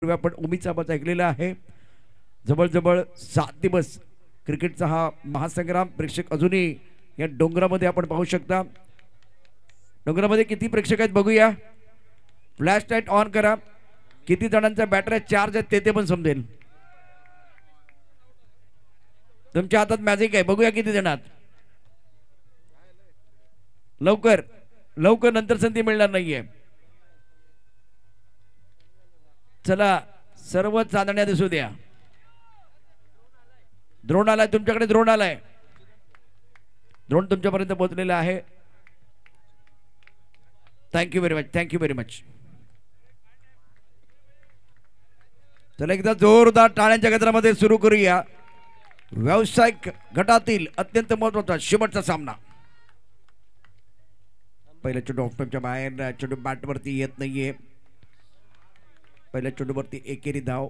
आपण उमेदचा आवाज ऐकलेला आहे। जवळजवळ 7 दिवस क्रिकेटचा हा महासंग्राम प्रेक्षक अजूनही या डोंगरामध्ये आपण पाहू शकता। डोंगरामध्ये किती प्रेक्षक आहेत बघूया। फ्लॅश लाईट ऑन करा। किती जणांचा बॅटरी चार्ज आहे ते पण समजेल। तुमच्या हातात मॅजिक आहे, बघूया किती जणात। लवकर लवकर, नंतर संधी मिळणार नाहीये। चला सर्व चांदण्या दिसू द्या। ड्रोन आलाय तुमच्याकडे, ड्रोन आलाय, ड्रोन तुमच्यापर्यंत पोहोचलेला आहे। Thank you very much, thank you very much. चला एकदा जोरदार टाळ्यांच्या गजरामध्ये सुरू करूया व्यावसायिक गटातील अत्यंत महत्त्वाचा शेवटचा सामना। पहिल्या चेंडू ऑफस्टंपच्या बाहेर, चेंडू बॅटवरती येत नाहीये। पहले चेंडूवरती एकेरी धाव।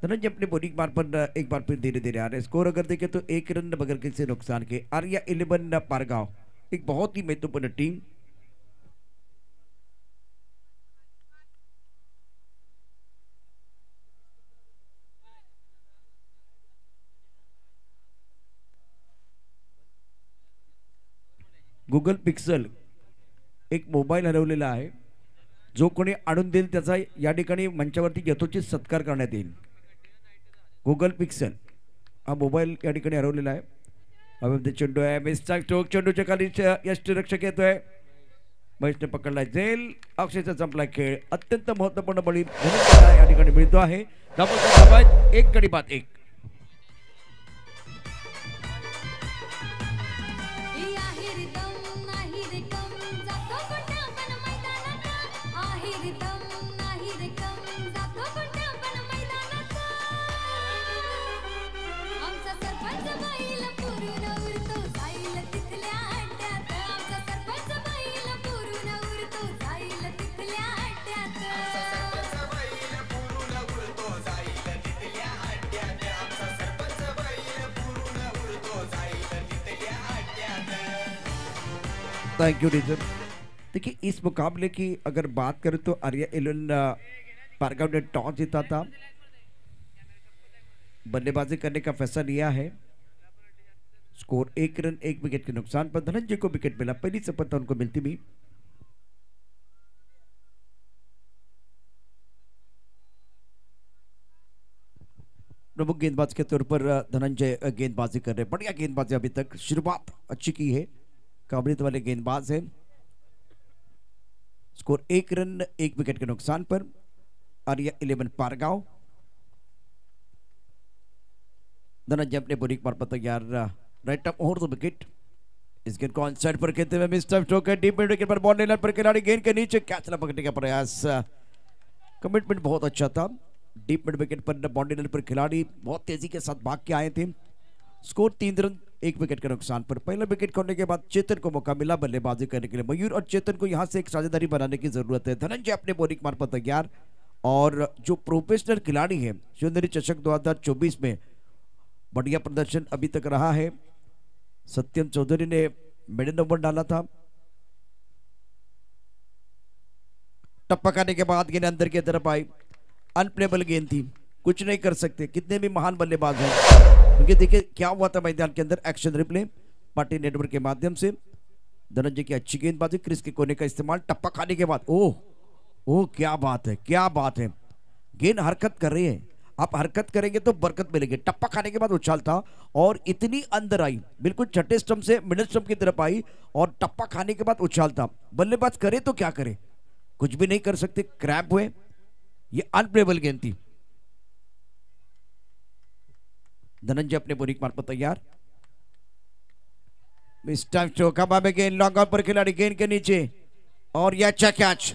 धनंजय अपने बॉलिंग मार्फत एक बार फिर धीरे धीरे आ रहे। स्कोर अगर देखें तो 1 रन बगैर किसी नुकसान के। आर्या 11 पारगांव एक बहुत ही महत्वपूर्ण टीम। गूगल पिक्सल एक मोबाईल हरवलेला आहे। जो कोणी आणून देईल त्याचा या ठिकाणी मंचावरती यथोचित सत्कार करण्यात येईल। गूगल पिक्सल हा मोबाईल या ठिकाणी हरवलेला आहे। अवैध चेंडू आहे, मिसचा स्ट्रोक, चेंडूच्या खाली यष्टिरक्षक येतोय, महेशने पकडला जेल। अक्षयचा संपला खेळ। अत्यंत महत्वपूर्ण बळी या ठिकाणी मिळतो आहे। एक गडी बाद एक। थैंक यू रीजन। देखिए इस मुकाबले की अगर बात करें तो आर्या 11 पारगांव ने टॉस जीता था, बल्लेबाजी करने का फैसला लिया है। स्कोर 1 रन 1 विकेट के नुकसान पर धनंजय को विकेट मिला। पहली सफलता उनको मिलती भी। प्रमुख गेंदबाज के तौर पर धनंजय गेंदबाजी कर रहे। बढ़िया गेंदबाजी, अभी तक शुरुआत अच्छी की है। काबिलियत वाले गेंदबाज हैं। स्कोर 1 रन 1 विकेट के नुकसान पर आर्या 11 पारगांव। धनंजय अपने बॉलिंग पर तैयार। Right up over the wicket. इस गेंद को ऑन साइड पर खेलते हुए मिस्टर स्ट्रोक है। डीप मिड विकेट पर बॉल लेने पर खिलाड़ी गेंद के नीचे कैच न पकड़ने का प्रयास। कमिटमेंट बहुत अच्छा था। डीप मिड विकेट पर बाउंड्री लाइन पर खिलाड़ी बहुत तेजी के साथ भाग के आए थे। स्कोर 3 रन 1 विकेट के नुकसान पर। पहला विकेट खोने के बाद चेतन को मौका मिला बल्लेबाजी करने के लिए। मयूर और चेतन को यहां से एक साझेदारी बनाने की जरूरत है। धनंजय अपने बॉलिंग मार्ग पर तैयार। और जो प्रोफेशनल खिलाड़ी है सुंदरी चषक 2024 में बढ़िया प्रदर्शन अभी तक रहा है। सत्यम चौधरी ने मिडिल ओवर डाला था। टप्पा खाने के बाद गेंद अंदर की तरफ आई। अनप्लेबल गेंद थी, कुछ नहीं कर सकते कितने भी महान बल्लेबाज हैं। क्योंकि देखिए क्या हुआ था मैदान के अंदर। एक्शन रिप्ले पार्टी नेटवर्क के माध्यम से धनंजय की अच्छी गेंदबाजी, क्रिस के कोने का इस्तेमाल। टप्पा खाने के बाद ओह ओह क्या बात है, क्या बात है। गेंद हरकत कर रही है, आप हरकत करेंगे तो बरकत मिलेगी। टप्पा खाने के बाद उछाल था और इतनी अंदर आई, बिल्कुल छठे स्टंप से मिडिल स्टंप की तरफ आई और टप्पा खाने के बाद उछाल था। बल्लेबाज करे तो क्या करे, कुछ भी नहीं कर सकते। क्रैम्प हुए, ये अनप्लेबल गेंद थी। धनंजय अपने बॉलिंग मार्ग पर तैयार। मिस्टर चौका में गेंद लॉन्ग ऑन पर खिलाड़ी गेंद के नीचे और यह अच्छा कैच।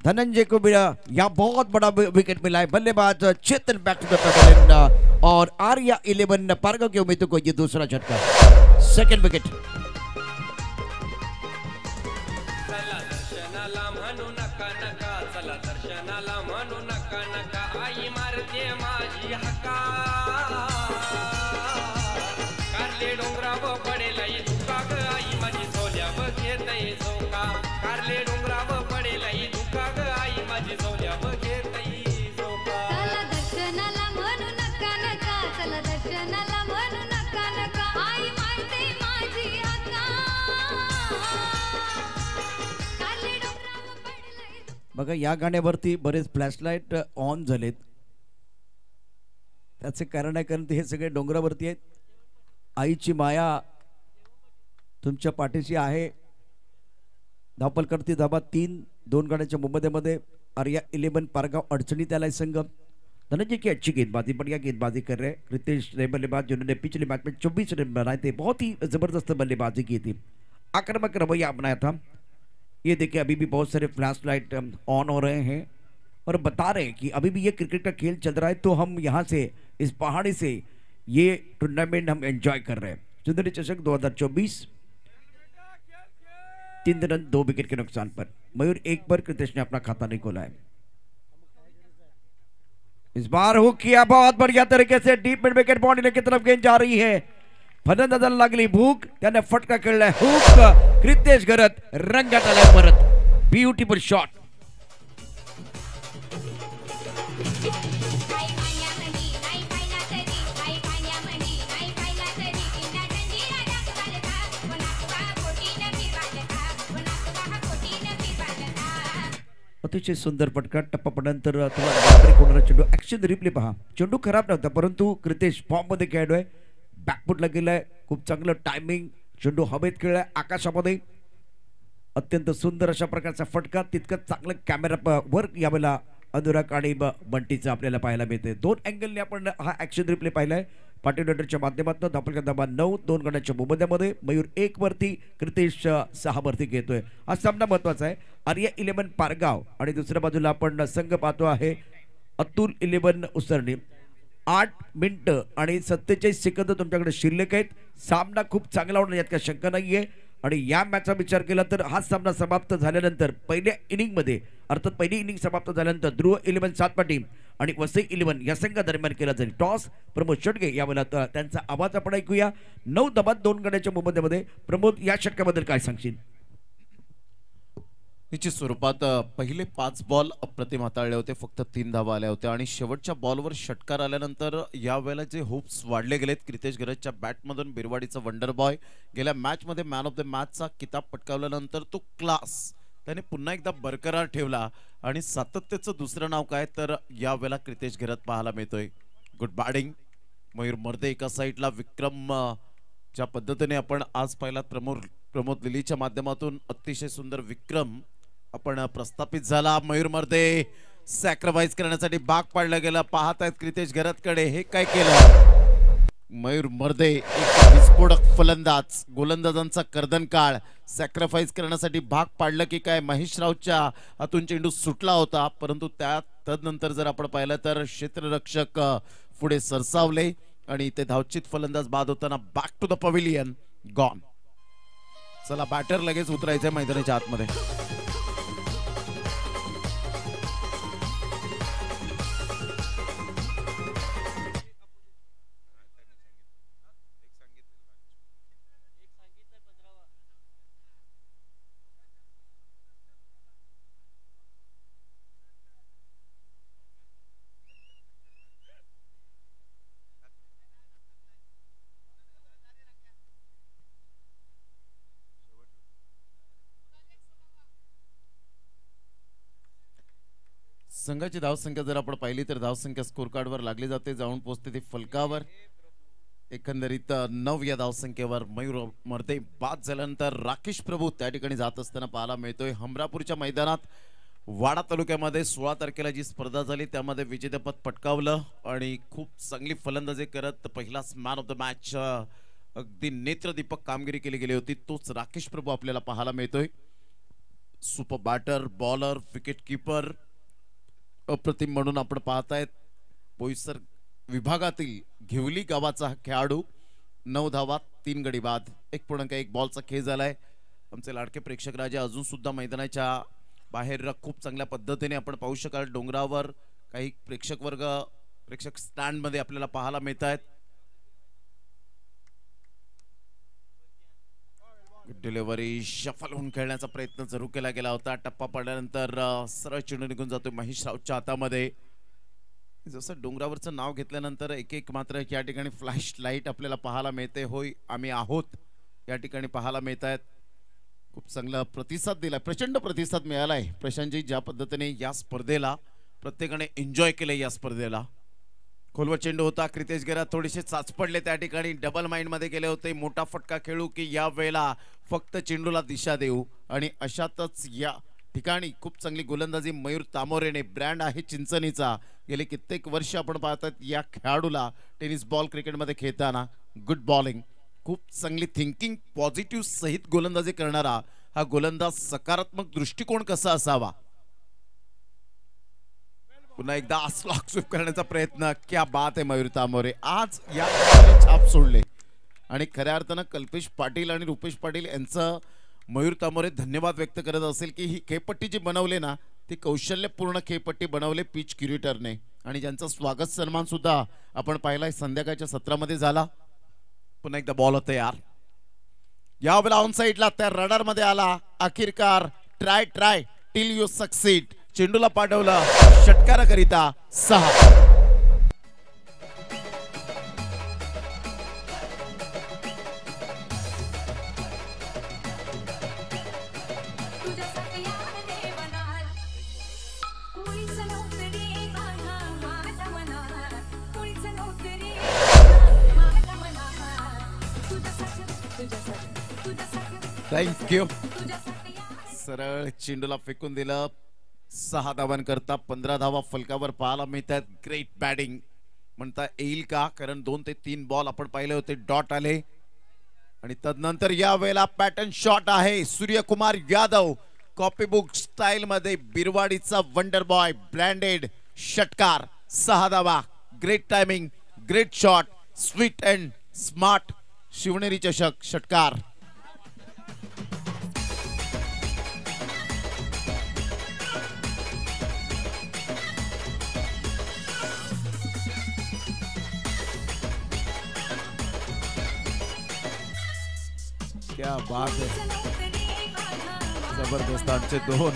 धनंजय को मिला, यह बहुत बड़ा विकेट मिला है। बल्लेबाज Chetan back to the pavilion और आर्या 11 पारगांव के उम्मीदों को यह दूसरा झटका। Second wicket. कारले डोंगराव पडेल आई दुका ग आई माझी सोल्या बघे तई बघा या गाण्यावरती बरेच फ्लॅशलाईट ऑन झालेत. त्याचे कारण आहे कारण हे सगळे डोंगरावरती आहेत. आईची माया तुमच्या पाठीशी आहे. धावपल करती धाबा 3-2 गाड्यांच्या मुंबईमध्ये आर्या 11 पारगाव अडचणी त्याला संघ. धनंजय की अच्छी गेंदबाजी, बढ़िया गेंदबाजी कर रहे रितेश ने बल्लेबाज जिन्होंने पिछले मैच में 24 रन बनाए थे, बहुत ही जबरदस्त बल्लेबाजी की थी, आक्रामक रवैया अपनाया था. ये देखिए अभी भी बहुत सारे फ्लैश लाइट ऑन हो रहे हैं और बता रहे हैं कि अभी भी ये क्रिकेट का खेल चल रहा है. तो हम यहाँ से इस पहाड़ी से ये टूर्नामेंट हम एंजॉय कर रहे हैं. सुंदरी चषक 2024 3 रन 2 विकेट के नुकसान पर. मयूर 1 पर कृतेश ने अपना खाता नहीं खोला है. इस बार हुक किया बहुत बढ़िया तरीके से डीप मिड विकेट बाउंड्री की तरफ गेंद जा रही है. फलंदाजाला लागली भूक, त्याने फटका खेळलाय. हुक कृतेश घरत रंगात आलाय परत. Beautiful shot. अतिशय सुंदर फटका. टप्पा पडल्यानंतर होणारा चेंडू. ऍक्शन रिप्ले पहा. चेंडू खराब नव्हता परंतु कृतेश फॉर्म मध्ये खेळतोय. बॅकफुटला गेलाय. खूप चांगलं टायमिंग. चेंडू हवेत खेळलाय आकाशामध्ये. अत्यंत सुंदर अशा प्रकारचा फटका. तितकं चांगलं कॅमेरा वर्क यावेळेला अनुराग आणि बंटीचं आपल्याला पाहायला मिळते. 2 अँगलने आपण हा ऍक्शन रिप्ले पाहिलाय. पाटील माध्यमातून धापल धाबा 9 2 गड्यांच्या मुंबईमध्ये. मयूर 1 वरती, कृतेश 6 वरती घेतोय. हा सामना महत्वाचा आहे. आर्या 11 पारगाव आणि दुसऱ्या बाजूला आपण संघ पाहतो आहे अतुल 11 उसरणी. 8 मिनिटं आणि 47 सेकंद तुमच्याकडे शिल्लक आहेत. सामना खूप चांगला होणार यात काही शंका नाहीये. आणि या मॅचचा विचार केला तर हा सामना समाप्त झाल्यानंतर पहिल्या इनिंगमध्ये अर्थात पहिली इनिंग समाप्त झाल्यानंतर ध्रुव 11 सातपाटी आणि वसई 11 या संघादरम्यान केला जाईल टॉस. प्रमोद षटगे यावेळेला त्यांचा आवाज आपण ऐकूया. 9 धावात 2 गड्यांच्या मुंबईमध्ये. प्रमोद या षटकाबद्दल काय सांगशील? निश्चित स्वरूपात पहिले 5 बॉल अप्रतिम हाताळले होते. फक्त 3 धावा आल्या होत्या आणि शेवटच्या बॉलवर षटकार आल्यानंतर यावेळेला जे होप्स वाढले गेलेत क्रितेश गरजच्या बॅटमधून. बिरवाडीचा वंडर बॉय गेल्या मॅचमध्ये मॅन ऑफ द मॅचचा किताब पटकावल्यानंतर तो क्लास त्याने पुन्हा एकदा बरकरार ठेवला आणि सातत्याचं दुसरं नाव काय तर यावेळेला क्रितेश गरज पाहायला मिळतोय. Good batting. मयूर मर्दे एका साईडला. विक्रम ज्या पद्धतीने आपण आज पाहिला प्रमोद लिलीच्या माध्यमातून अतिशय सुंदर विक्रम आपण प्रस्थापित झाला. मयूर मर्दे सॅक्रिफाइस करण्यासाठी भाग पाडला गेला. पाहत आहेत क्रितेश घरातकडे. हे काय केलं मयूर मर्दे. एक विस्फोटक फलंदाज. गोलंदाजांचा कर्दनकाळ सॅक्रिफाइस करण्यासाठी भाग पाडलं की काय. महेश राऊतच्या हातून चेंडू सुटला होता परंतु त्या तदनंतर जर आपण पाहिलं तर क्षेत्ररक्षक पुढे सरसावले आणि ते धावचित फलंदाज बाद होताना back to the pavilion gone. चला बॅटर लगेच उतरायचंय मैदानाच्या आतमध्ये. संघाची धावसंख्या जर आपण पाहिली तर धावसंख्या स्कोर कार्डवर लागली जाते. जाऊन पोहोचते ती फलकावर. एकंदरीत 9 या धावसंख्येवर मयूर मर्दे बाद झाल्यानंतर राकेश प्रभू त्या ठिकाणी जात असताना पाहायला मिळतोय. हमरापूरच्या मैदानात वाडा तालुक्यामध्ये 16 तारखेला जी स्पर्धा झाली त्यामध्ये विजेतेपद पटकावलं आणि खूप चांगली फलंदाजी करत पहिलाच मॅन ऑफ द मॅच अगदी नेत्रदीपक कामगिरी केली गेली होती. तोच राकेश प्रभू आपल्याला पाहायला मिळतोय. Super batter, bowler, wicket keeper अप्रतिम म्हणून आपण पाहतायत. बोईसर विभागातील घेवली गावाचा खेळाडू. 9 धावा 3 गडी बाद. 1.1 बॉलचा खेळ झालाय. आमचे लाडके प्रेक्षक राजे अजून सुद्धा मैदानाच्या बाहेर खूप चांगल्या पद्धतीने आपण पाहू शकाल. डोंगरावर काही प्रेक्षक स्टँड मध्ये आपल्याला पाहायला मिळत आहेत. डिलिव्हरी शफल होऊन खेळण्याचा प्रयत्न जरूर केला गेला होता. टप्पा पडल्यानंतर सरळ चेंडू निघून जातोय महेश राऊतच्या हातामध्ये. जसं डोंगरावरचं नाव घेतल्यानंतर एक मात्र या ठिकाणी फ्लॅश लाईट आपल्याला पाहायला मिळते. होय आम्ही आहोत या ठिकाणी पाहायला मिळत आहेत. खूप चांगला प्रतिसाद दिला, प्रचंड प्रतिसाद मिळालाय प्रशांतजी. ज्या पद्धतीने या स्पर्धेला प्रत्येकाने एन्जॉय केले, या स्पर्धेला खोलवर चेंडू होता. क्रितेश गेरा थोडेसे चाचपडले त्या ठिकाणी, डबल माइंड मध्ये गेले होते. मोठा फटका खेळू की या वेळेला फक्त चेंडूला दिशा देऊ, आणि अशातच या ठिकाणी खूप चांगली गोलंदाजी मयूर तामोरेने. ब्रँड आहे चिंचणीचा, गेले कित्येक वर्ष आपण पाहतात या खेळाडूला टेनिस बॉल क्रिकेटमध्ये खेळताना. गुड बॉलिंग, खूप चांगली थिंकिंग, पॉझिटिव्ह सहित गोलंदाजी करणारा हा गोलंदाज. सकारात्मक दृष्टिकोन कसा असावा. पुन्हा एकदा स्लॉक स्वीप करण्याचा प्रयत्न. क्या बात आहे मयूर तामोरे, आज या छाप सोडले. आणि खऱ्या अर्थानं कल्पेश पाटील आणि रुपेश पाटील यांचं मयूर तामोरे धन्यवाद व्यक्त करत असेल की ही खेळपट्टी जी बनवली ना, ती कौशल्यपूर्ण खेळपट्टी बनवले पिच क्युरेटरने, आणि ज्यांचा स्वागत सन्मान सुद्धा आपण पाहिलाय संध्याकाळच्या सत्रामध्ये झाला. पुन्हा एकदा बॉल होता यार, यावेळेला ऑन साइडला त्या रडार मध्ये आला. अखेरकार ट्राय टिल यू सक्सीड. चेंडूला पाठवला षटकाराकरिता 6. थँक्यू. सरळ चेंडूला फेकून दिलं. 6 धावांकरता 15 धावा फलकावर पाहायला मिळतात. ग्रेट बॅटिंग म्हणता येईल का, कारण 2 ते 3 बॉल आपण पाहिले होते डॉट आले. आणि तदनंतर या वेळेला पॅटर्न शॉट आहे सूर्यकुमार यादव. कॉपीबुक स्टाईल मध्ये बिरवाडीचा वंडर बॉय. ब्रँडेड षटकार, 6 धावा. Great timing, great shot, sweet and smart. Shivneri चषक षटकार. क्या बात है, जबरदस्त. आमचे 2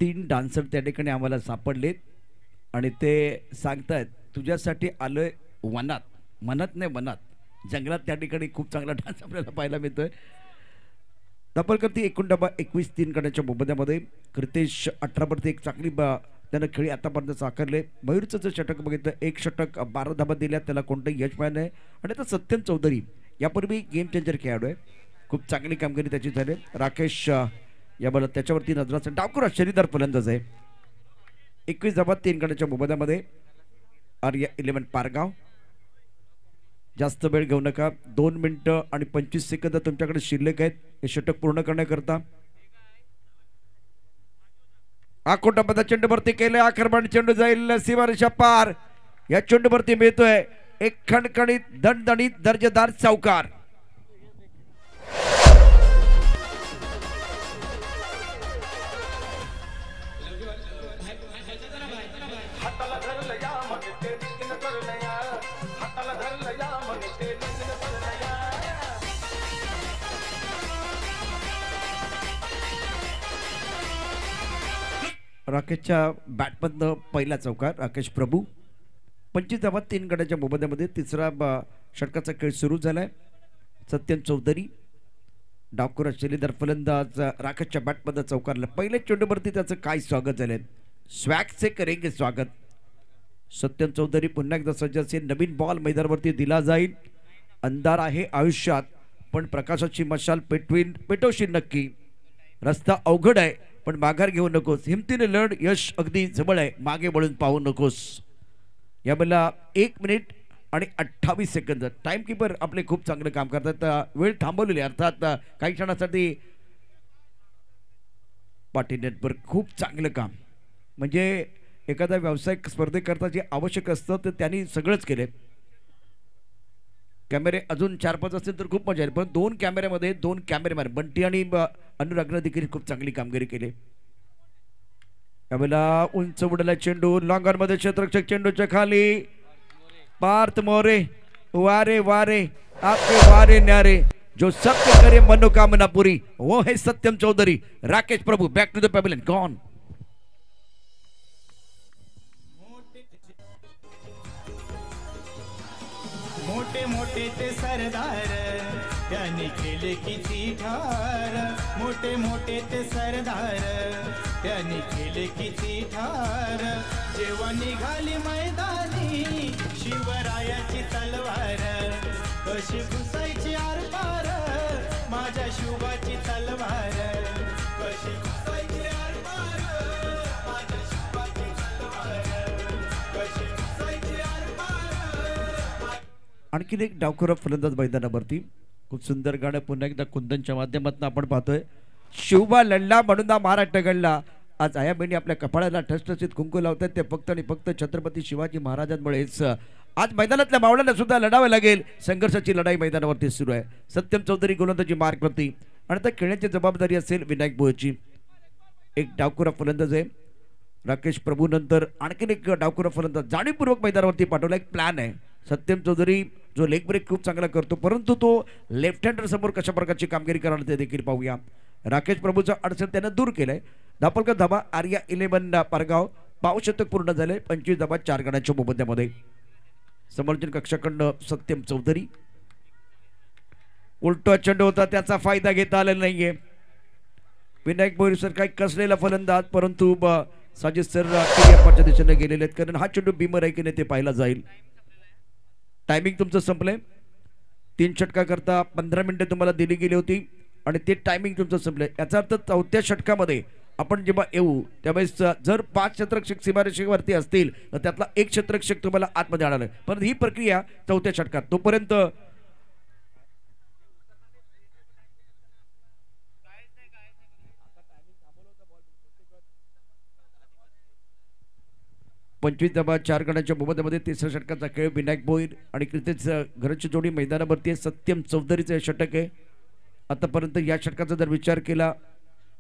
3 डान्सर त्या ठिकाणी आम्हाला सापडलेत आणि ते सांगतायत तुझ्यासाठी आलोय वनात. मनात नाही वनात, जंगलात. त्या ठिकाणी खूप चांगला डान्स आपल्याला पाहायला मिळतोय. धपलकरती 21 3 करण्याच्या मोबदल्यामध्ये क्रितेश 18वरती एक चांगली त्यानं खेळी आतापर्यंत साकारले. मयूरचं जर षटक बघितलं, 1 षटक 12 धाबा दिल्या, त्याला कोणतंही यश मिळालं नाही. आणि आता सत्यम चौधरी यापूर्वी गेम चेंजर खेळाडू आहे, खूप चांगली कामगिरी त्याची झाली. राकेश या बॉल त्याच्यावरती नजराचं डावकर शरीरदार फलंदाज आहे. 21 धाबा 3 करण्याच्या मोबदल्यामध्ये आर्या 11 पारगाव. जास्त वेळ घेऊ नका, 2 मिनिटं आणि 25 सेकंद तुमच्याकडे शिल्लक आहेत हे षटक पूर्ण करण्याकरता. आकोटापदा चेंडूवरती केलं आक्रमण. चेंडू जाईल सीमारेषा पार. या चेंडूवरती मिळतोय एक खणखणीत दणदणीत दर्जेदार चौकार. राकेशच्या बॅटमधनं पहिला चौकार. राकेश प्रभू 25 धावा 3 गड्याच्या मोबदल्यामध्ये तिसरा षटकाचा खेळ सुरू झालाय. सत्यम चौधरी डावखुरा शैलीदार फलंदाज राकेशच्या बॅटमधनं चौकारला. पहिल्या चेंडूवरती त्याचं काय स्वागत झालंय. स्वॅग से करेंगे स्वागत. सत्यम चौधरी पुन्हा एकदा सज्ज असेल. नवीन बॉल मैदानावरती दिला जाईल. अंधार आहे आयुष्यात, पण प्रकाशाची मशाल पेटवशील नक्की. रस्ता अवघड आहे पण माघार घेऊ नकोस. हिमतीने लढ, यश अगदी जवळ आहे, मागे वळून पाहू नकोस. यावेळेला 1 मिनिट आणि 28 सेकंद. टाइम कीपर आपले खूप चांगलं काम करतात. वेळ थांबवलेली, अर्थात काही क्षणासाठी पाटील नेटवर्क खूप चांगलं काम. म्हणजे एखादा व्यावसायिक स्पर्धेकरता जे आवश्यक असतं ते त्यांनी सगळंच केले. कॅमेरे अजून 4-5 असतील तर खूप मजा येईल, पण 2 कॅमेऱ्यामध्ये 2 कॅमेरेमॅन बंटी आणि अनुरागनं देखील खूप चांगली कामगिरी केली. यावेळेला उंच उडला चेंडू लॉंगॉन मध्ये क्षेत्ररक्षक चेंडूच्या खाली. पार्थ मोरे वारे वारे आपके वारे न्यारे जो सत्य करे मनोकामना पूरी वो है Satyam Chaudhary. Rakesh Prabhu back to the pavilion gone. मोठे मोठे ते सरदार त्यांनी केले किती ठार, मोठे मोठे ते सरदार त्यांनी केले किती ठार, जेव्हा निघाली मैदानी शिवरायाची तलवार, कशी घुसायची आरपार माझ्या शिवाची तलवार, कशी घुसायची आरपार माझ्या शिवाची तलवार, कशी घुसायची आरपार। आणखीन एक डावखुरा फलंदाज मैदानावरती खूप सुंदर गाणं पुन्हा एकदा कुंदनच्या माध्यमातून आपण पाहतोय। शिवबा लढला म्हणून महाराष्ट्र घडला। आज आयाबेनी आपल्या कपाळाला ठसठसीत कुंकू लावतात ते फक्त आणि फक्त छत्रपती शिवाजी महाराजांमुळेच। आज मैदानातल्या मावळ्यांना सुद्धा लढावे लागेल। संघर्षाची लढाई मैदानावरती सुरू आहे। सत्यम चौधरी गोलंदाजी मार्कवरती आणि आता खेळण्याची जबाबदारी असेल विनायक भोयची। एक डावखुरा फलंदाज आहे राकेश प्रभू नंतर आणखीन एक डावखुरा फलंदाज जाणीवपूर्वक मैदानावरती पाठवला। एक प्लॅन आहे। सत्यम चौधरी जो लेग ब्रेक खूप चांगला करतो परंतु तो लेफ्ट हँडर समोर कशा प्रकारची कामगिरी करणार ते देखील पाहूया। राकेश प्रभूचा अडचण त्यानं दूर केलाय। दापोलकर धाबा आर्या 11 पारगाव पावशतक पूर्ण झाले। 25 धाबा 4 गड्यांच्या मोबदल्यामध्ये। समर्थन कक्षाखंड सत्यम चौधरी उलटा चेंडू होता त्याचा फायदा घेता आलेला नाहीये। विनायक भोईर सर काही कसलेला फलंदाज परंतु साजिद सर टीआरच्या दिशेने गेलेले आहेत कारण हा चेंडू बीमर आहे की नाही ते पाहायला जाईल। टायमिंग तुमचं संपलंय। 3 षटका करता 15 मिनिटे तुम्हाला दिली गेली होती आणि ते टायमिंग तुमचं संपलंय। याचा अर्थ चौथ्या षटकामध्ये आपण जेव्हा येऊ त्यावेळेस जर 5 क्षेत्ररक्षक सीमारेषेवरती असतील तर त्यातला एक क्षेत्ररक्षक तुम्हाला आतमध्ये आणणार आहे। पण ही प्रक्रिया चौथ्या षटकात तोपर्यंत 25 धाबा 4 गड्यांच्या मोबदल्यामध्ये तिसऱ्या षटकाचा खेळ विनायक भोईर आणि क्रिकेट घरची जोडी मैदानावरती आहे। सत्यम चौधरीचे षटक आहे। आतापर्यंत या षटकाचा जर विचार केला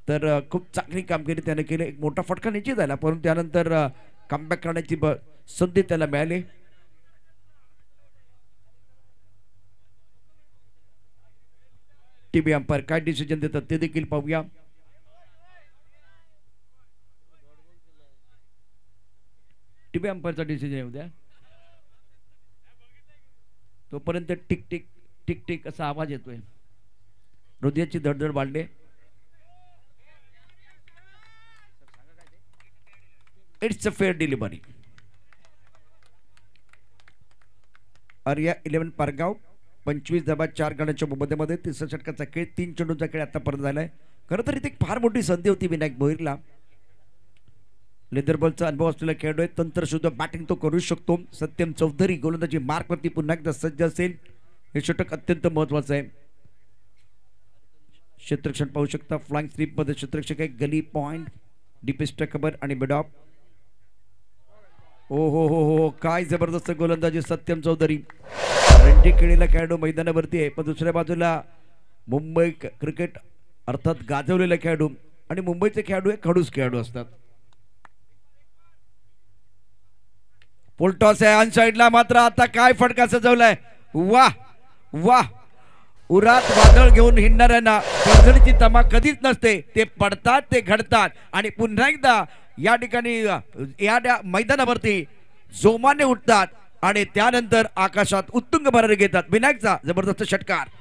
तर खूप चांगली कामगिरी त्याने केली। एक मोठा फटका निश्चित झाला परंतु त्यानंतर कमबॅक करण्याची संधी त्याला मिळाली। टीव्ही अंपायर काय डिसिजन देतात ते देखील पाहूया। टीव्ही अंपायरचा डिसिजन येऊ द्या। तोपर्यंत टिक टिक टिक टिक असा आवाज येतोय। हृदयाची धडधड वाढली। It's a fair delivery. Arya 11 Pargaon 25 धाबा 4 गड्यांच्या मोबदल्यामध्ये तिसऱ्या षटकाचा खेळ 3 चेंडूंचा खेळ आतापर्यंत झालाय। खरं तर इथे एक फार मोठी संधी होती विनायक भोईरला। लेदर बॉलचा अनुभव असलेला खेळाडू आहे। तंत्र सुद्धा बॅटिंग तो करू शकतो। सत्यम चौधरी गोलंदाजी मार्कवरती पुन्हा एकदा सज्ज असेल। हे षटक अत्यंत महत्वाचं आहे। क्षेत्ररक्षण पाहू शकता फ्लाइंग स्लिप मध्ये क्षेत्ररक्षक आहे। गली पॉइंट डीपेस्ट कबर आणि मिडऑफ। ओ हो काय जबरदस्त गोलंदाजी सत्यम चौधरी। रणजी खेळलेला खेळाडू मैदानावरती आहे पण दुसऱ्या बाजूला मुंबई क्रिकेट अर्थात गाजवलेला खेळाडू आणि मुंबईचे खेळाडू हे खडूस खेळाडू असतात। फुलटॉस आहे ऑन साइडला मात्र आता काय फटका सजवलाय। वाह वाह उरात वादळ घेऊन हिंडणाऱ्यांना पडझडीची तमा कधीच नसते। ते पडतात ते घडतात आणि पुन्हा एकदा या ठिकाणी या मैदानावरती जोमाने उठतात आणि त्यानंतर आकाशात उत्तुंग भरारी घेतात। विनायकचा जबरदस्त षटकार।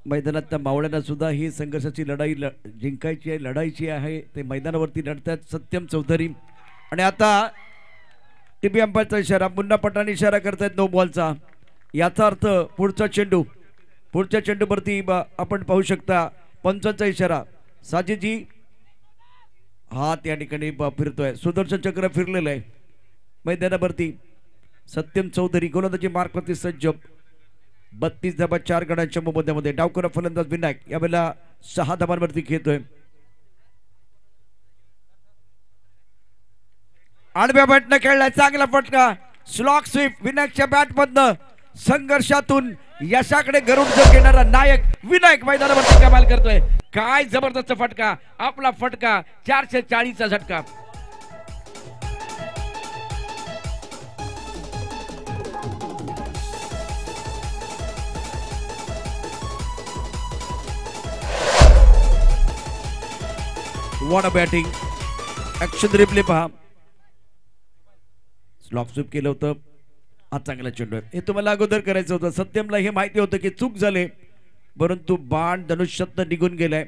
मैदानात मावळ्यांना सुद्धा ही संघर्षाची लढाई जिंकायची आहे लढायची आहे। ते मैदानावरती लढतात सत्यम चौधरी आणि आता टीपी अंपायरचा इशारा पुन्हा पटाने इशारा करतायत नो बॉलचा। याचा अर्थ पुढच्या चेंडूवरती आपण पाहू शकता पंचांचा इशारा. साजिदजी हात या ठिकाणी फिरतोय. सुदर्शन चक्र फिरलेलं आहे मैदानावरती. सत्यम चौधरी गोलंदाजी मार्कवरती सज्ज. 32 धाबा 4 गड्यांच्या मोबदल्यामध्ये. डावकर फलंदाज विनायक यावेळेला 6 धाबांवरती खेळतोय. आडव्या बॅटनं खेळलाय चांगला फटका. स्लॉक स्वीप विनायकच्या बॅटमधनं संघर्षातून यशाकडे गरुड घेणारा नायक विनायक मैदानावरती कमाल करतोय. काय जबरदस्त फटका. आपला फटका 440 चा झटका. What a batting. Action replay पहा. स्लॉक स्वीप केलं होतं. हा चांगला चेंडू आहे. हे तुम्हाला अगोदर करायचं होतं. सत्यमला हे माहिती होतं की चूक झाले परंतु बाण धनुष्यातनं निघून गेलाय.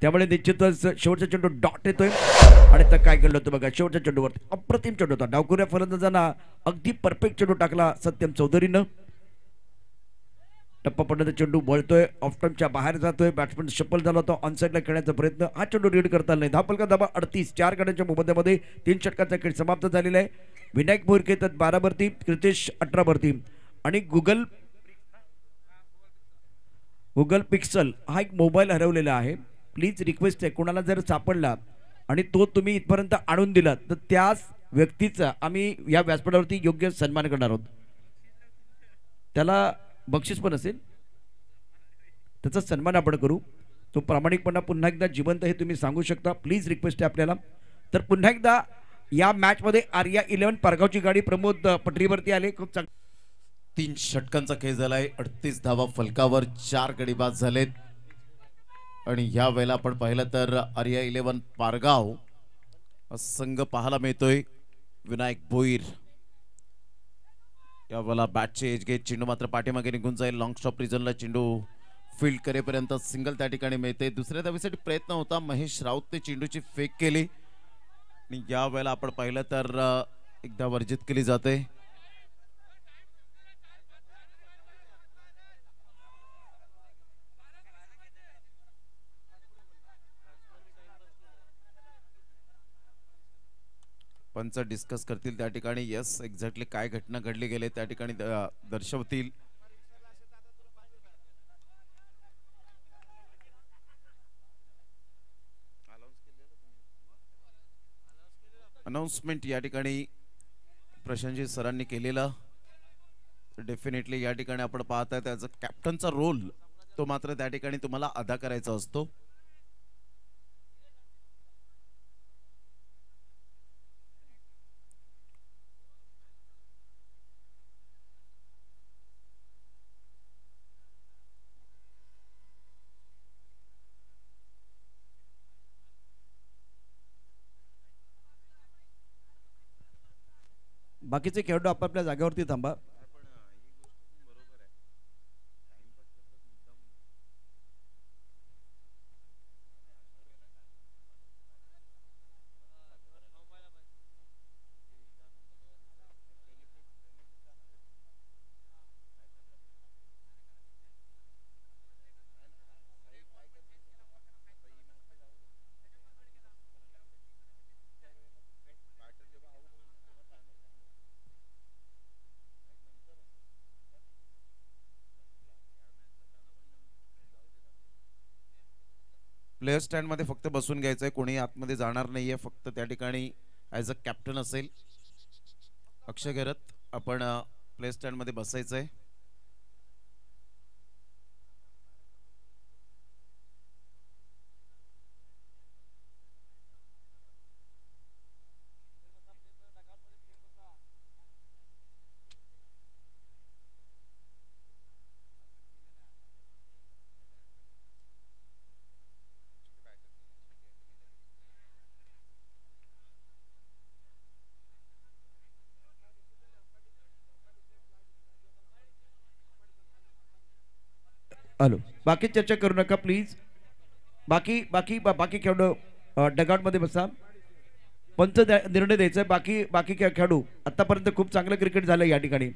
त्यामुळे निश्चितच शेवटचा चेंडू डॉट येतोय. आणि तर काय केलं होतं बघा शेवटच्या चेंडूवरती अप्रतिम चेंडू होता. डावखुऱ्या फलंदाजांना अगदी परफेक्ट चेंडू टाकला सत्यम चौधरीनं. टप्पा पडण्याचा चेंडू वळतोय. ऑफटर्मच्या बाहेर जातोय. बॅट्समन शफल झाला होता. ऑनसाईडला खेळण्याचा प्रयत्न. हा चेंडू रीड करता नाही. धापलका धाबा 38 4 गड्यांच्या मोबदल्यामध्ये 3 षटकांचा खेळ समाप्त झालेला आहे. विनायक भोईर खेळतात 12 वरती. क्रितेश 18 वरती. आणि गुगल पिक्सल हा एक मोबाईल हरवलेला आहे. प्लीज रिक्वेस्ट आहे कोणाला जर सापडला आणि तो तुम्ही इथपर्यंत आणून दिला तर त्याच व्यक्तीचा आम्ही या व्यासपीठावरती योग्य सन्मान करणार आहोत. त्याला बक्षीस पण असेल. त्याचा सन्मान आपण करू. तो प्रामाणिकपणा पुन्हा एकदा जिवंत हे तुम्ही सांगू शकता. प्लीज रिक्वेस्ट आहे आपल्याला. तर पुन्हा एकदा या मॅच मध्ये आर्या 11 पारगावची गाडी प्रमोद पटरीवरती आले. खूप चांगलं 3 षटकांचा खेळ झालाय. 38 धावा फलकावर 4 गडी बाद झालेत. आणि या वेळेला आपण पाहिलं तर आर्या 11 पारगाव संघ पाहायला मिळतोय. विनायक भोईर यावेळेला बॅटचे एज घेत चेंडू मात्र पाठीमागे निघून जाईल. लॉंग स्टॉप रिजनला चेंडू फील्ड करेपर्यंत सिंगल त्या ठिकाणी मिळते. दुसऱ्या धावेसाठी प्रयत्न होता. महेश राऊतने चेंडूची फेक केली आणि या वेळेला आपण पाहिलं तर एकदा वर्जित केली जाते. पंच डिस्कस करतील त्या ठिकाणी. यस एक्झॅक्टली काय घटना घडली गेले त्या ठिकाणी दर्शवतील. अनाउन्समेंट या ठिकाणी प्रशांतजी सरांनी केलेला. डेफिनेटली या ठिकाणी आपण पाहताय त्याचा कॅप्टनचा रोल तो मात्र त्या ठिकाणी तुम्हाला अदा करायचा असतो. बाकीचे खेळाडू आपापल्या जागेवरती थांबा. प्लेयर स्टँड मध्ये फक्त बसून घ्यायचंय. कोणी आतमध्ये जाणार नाहीये. फक्त त्या ठिकाणी ॲज अ कॅप्टन असेल अक्षय घरत आपण प्लेयर स्टँड मध्ये बसायचंय. हॅलो बाकी चर्चा करू नका प्लीज. बाकी खेळाडू डगआउट मध्ये बसा. पंच निर्णय द्यायचा. बाकी खेळाडू आतापर्यंत खूप चांगलं क्रिकेट झालं या ठिकाणी.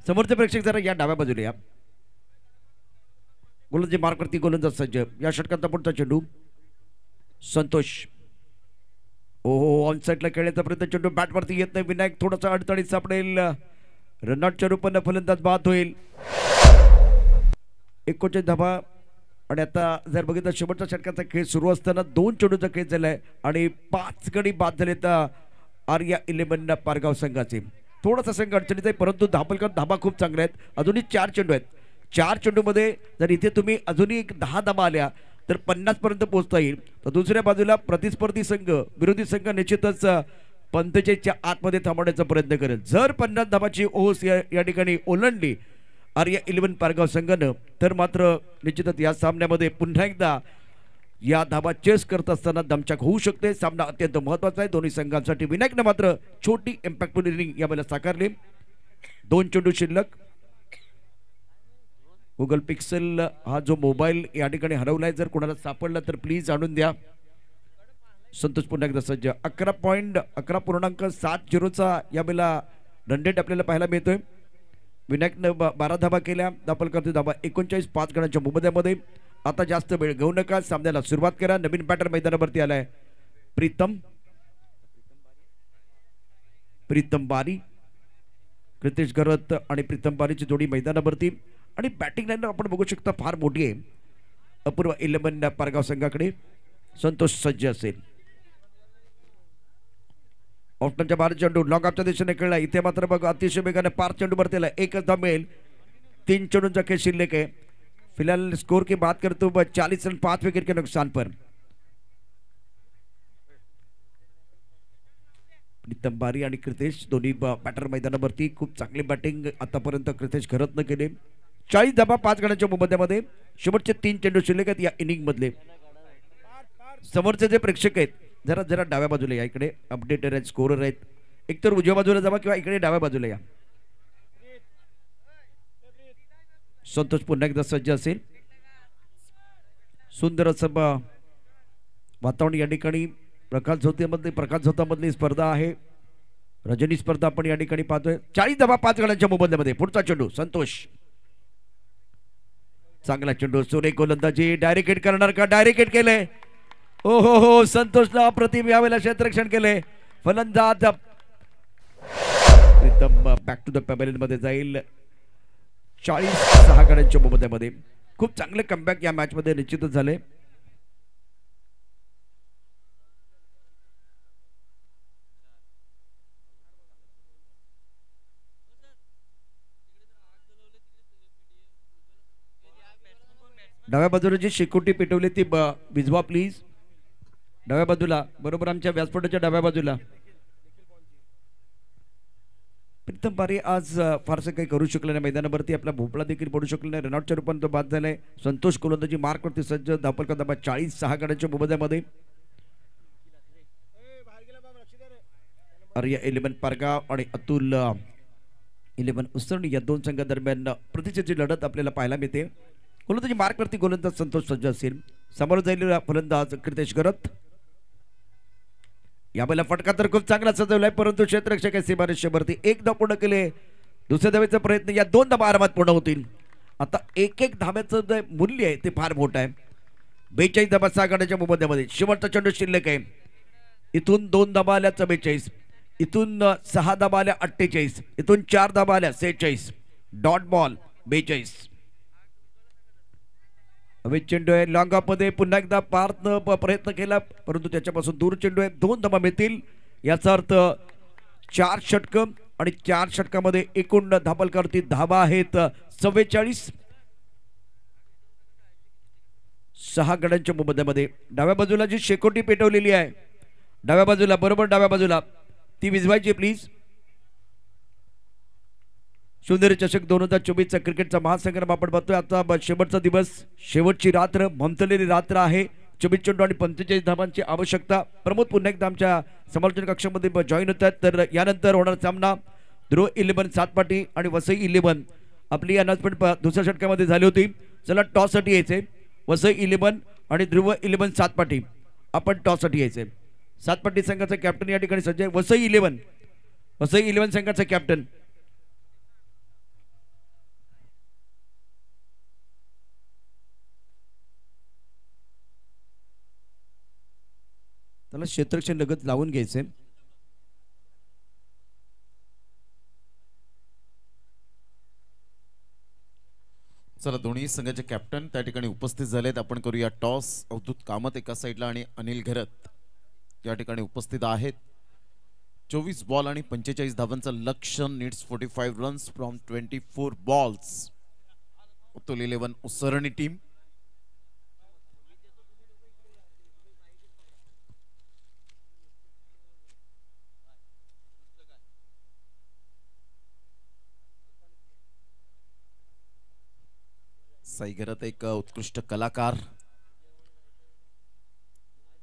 समोरचे प्रेक्षक जरा या डाव्या बाजूला या. गोलंदाजी मार्कवरती गोलंदाज सज्ज. या षटकांचा पुढचा चेंडू संतोष. ओहो ऑन साईडला खेळण्याचा प्रयत्न. चेंडू बॅटवरती येत नाही. विनायक थोडासा अडचणीत सापडेल. रनआउटच्या रूपाने फलंदाज बाद होईल. 39 धावा. आणि आता जर बघितलं शेवटच्या षटकाचा खेळ सुरू असताना 2 चेंडूचा खेळ झालाय आणि 5 गडी बाद झाले तर आर्या 11 पारगाव संघाचे. थोडासा संघ अडचणीत आहे परंतु धापलकर धाबा खूप चांगले आहेत. अजूनही 4 चेंडू आहेत. 4 चेंडूमध्ये जर इथे तुम्ही अजूनही एक 10 धाबा आल्या तर 50 पर्यंत पोहोचता येईल. तर दुसऱ्या बाजूला प्रतिस्पर्धी संघ विरोधी संघ निश्चितच 45च्या आतमध्ये थांबवण्याचा प्रयत्न करेल. जर 50 धाबाची ओस या ठिकाणी ओलांडली आर्या 11 पारगाव संघानं तर मात्र निश्चितच या सामन्यामध्ये पुन्हा एकदा या धाबा चेस करत असताना दमछाक होऊ शकते. सामना अत्यंत महत्वाचा आहे दोन्ही संघांसाठी. विनायकने मात्र छोटी इम्पॅक्टफुल इनिंग यावेळेला साकारली. 2 चेंडू शिल्लक. गुगल पिक्सेल हा जो मोबाईल या ठिकाणी हरवलाय जर कोणाला सापडला तर प्लीज आणून द्या. संतोष पुन्हा एकदा सज्ज. 11.7 यावेळेला रन रेट आपल्याला पाहायला मिळतोय. विनायकनं 12 धाबा केल्या. दापलकरची धाबा 39 5 गणांच्या मुबद्यामध्ये. आता जास्त वेळ घेऊ नका. सामन्याला सुरुवात करा. नवीन बॅटर मैदानावरती आलाय प्रीतम बारी. कृतेश गरत आणि प्रीतम बारीची जोडी मैदानावरती. आणि बॅटिंग लाईन आपण बघू शकता फार मोठी आहे. अपूर्व 11 पारगाव संघाकडे. संतोष सज्ज असेल. ऑफ्टनच्या 12 चेंडू लॉंग ऑफच्या दिशेने खेळला. इथे मात्र बघा अतिशय वेगाने 5 चेंडू भरतेला. एकच धाव मिळेल. 3 चेंडूंचा खेळ शिल्लक आहे. फिलहाल स्कोर की बात करतो 40 रन 5 विकेट के नुकसान पर. प्रीतम बारी आणि कृतेश दोन्ही बॅटर मैदानावरती. खूप चांगली बॅटिंग आतापर्यंत कृतेश घरतनं केले. 40 धाबा 5 गणांच्या मुबद्यामध्ये. शेवटचे 3 चेंडू शिल्लक आहेत या इनिंग मधले. समोरचे जे प्रेक्षक आहेत जरा जरा डाव्या बाजूला या. इकडे अपडेटर आहेत स्कोरर आहेत. एकतर उजव्या बाजूला जावा किंवा इकडे डाव्या बाजूला या. संतोष पुन्हा एकदा सज्ज असेल. सुंदर असं वातावरण या ठिकाणी. प्रकाश झोतामधली स्पर्धा आहे. रजनी स्पर्धा आपण या ठिकाणी पाहतोय. 40 धाबा 5 गणांच्या मोबदल्यामध्ये. पुढचा चेंडू संतोष. चांगला चेंडू. सोने गोलंदाजी डायरेक्ट हिट करणार का? डायरेक्ट हिट केले. ओ हो संतोषला अप्रतिम यावेळेला क्षेत्ररक्षण केले. फलंदाज Pritam back to the pavilion मध्ये जाईल. 46 गणांच्या मोबदल्यामध्ये. खूप चांगले कमबॅक या मॅच मध्ये निश्चितच झाले. डाव्या बाजूला जी शेकोटी पेटवली ती भिजवा प्लीज. डाव्या बाजूला बरोबर आमच्या व्यासपीठाच्या डाव्या बाजूला. प्रीतम बारी आज फारसं काही करू शकले नाही मैदानावरती. आपला भोपळा देखील पडू शकला नाही. रनआउटच्या रूपाने तो बाद झालाय. संतोष गोलंदाजी मार्कवरती सज्ज. दापलकर धाबा 40 6 गणांच्या मोबदल्यामध्ये. आर्या 11 पारगाव आणि अतुल 11 उसरणी या 2 संघादरम्यान प्रतिष्ठेची लढत आपल्याला पाहायला मिळते. गोलंदाजी मार्कवरती गोलंदाज संतोष सज्ज असेल. समोर जाईल फलंदाज कृतेश गरत. यावेळेला फटका तर खूप चांगला सजवलाय परंतु क्षेत्ररक्षक सीमारेषेवरती. 1 धाव पूर्ण केले. दुसऱ्या धावेचा प्रयत्न. या 2 धावा आरामात पूर्ण होतील. आता एक धाव्याचं जे मूल्य आहे ते फार मोठं आहे. 42 धाबा 6 गणाच्या मोबदल्यामध्ये. शेवटचा चेंडू शिल्लक आहे. इथून 2 धाबा आल्या 44. इथून 6 धाबा आल्या 48. इथून 4 धाबा आल्या 46. Dot ball 42. अमित चेंडू आहे लॉंग ऑफ मध्ये. पुन्हा एकदा पार्थ प्रयत्न केला परंतु त्याच्यापासून दूर चेंडू आहे. 2 धाबा मिळतील. याचा अर्थ 4 षटक आणि 4 षटकामध्ये एकूण धापलकरती धाबा आहेत 44. 6 गणांच्या मोबदल्यामध्ये. डाव्या बाजूला जी शेकोटी पेटवलेली आहे डाव्या बाजूला बरोबर डाव्या बाजूला ती विझवायची प्लीज. सुंदर चषक 2024चा क्रिकेटचा महासंग्राम आपण बघतोय. आता शेवटचा दिवस शेवटची रात्र मंतलेली रात्र आहे. 24 चेंडू आणि 45 धावांची आवश्यकता. प्रमोद पुन्हा एकदा आमच्या समालोचन कक्षामध्ये जॉईन होत आहेत. तर यानंतर होणार सामना ध्रुव 11 सातपाटी आणि वसई 11. आपली अनाउन्समेंट दुसऱ्या षटकामध्ये झाली होती. चला टॉससाठी यायचे. वसई 11 आणि ध्रुव 11 सातपाटी. आपण टॉससाठी यायचे. सातपाटी संघाचा कॅप्टन या ठिकाणी सज्ज आहे. वसई 11 संघाचा कॅप्टन त्याला क्षेत्ररक्षण लगत लावून घ्यायचे. चला दोन्ही संघाचे कॅप्टन त्या ठिकाणी उपस्थित झालेत. आपण करूया टॉस. अवधूत कामत एका साईडला आणि अनिल घरत या ठिकाणी उपस्थित आहेत. 24 बॉल आणि 45 धावांचं लक्ष्य. Needs 45 runs from 24 balls. Atul 11 Usarni team. Sai Gharat एक उत्कृष्ट कलाकार.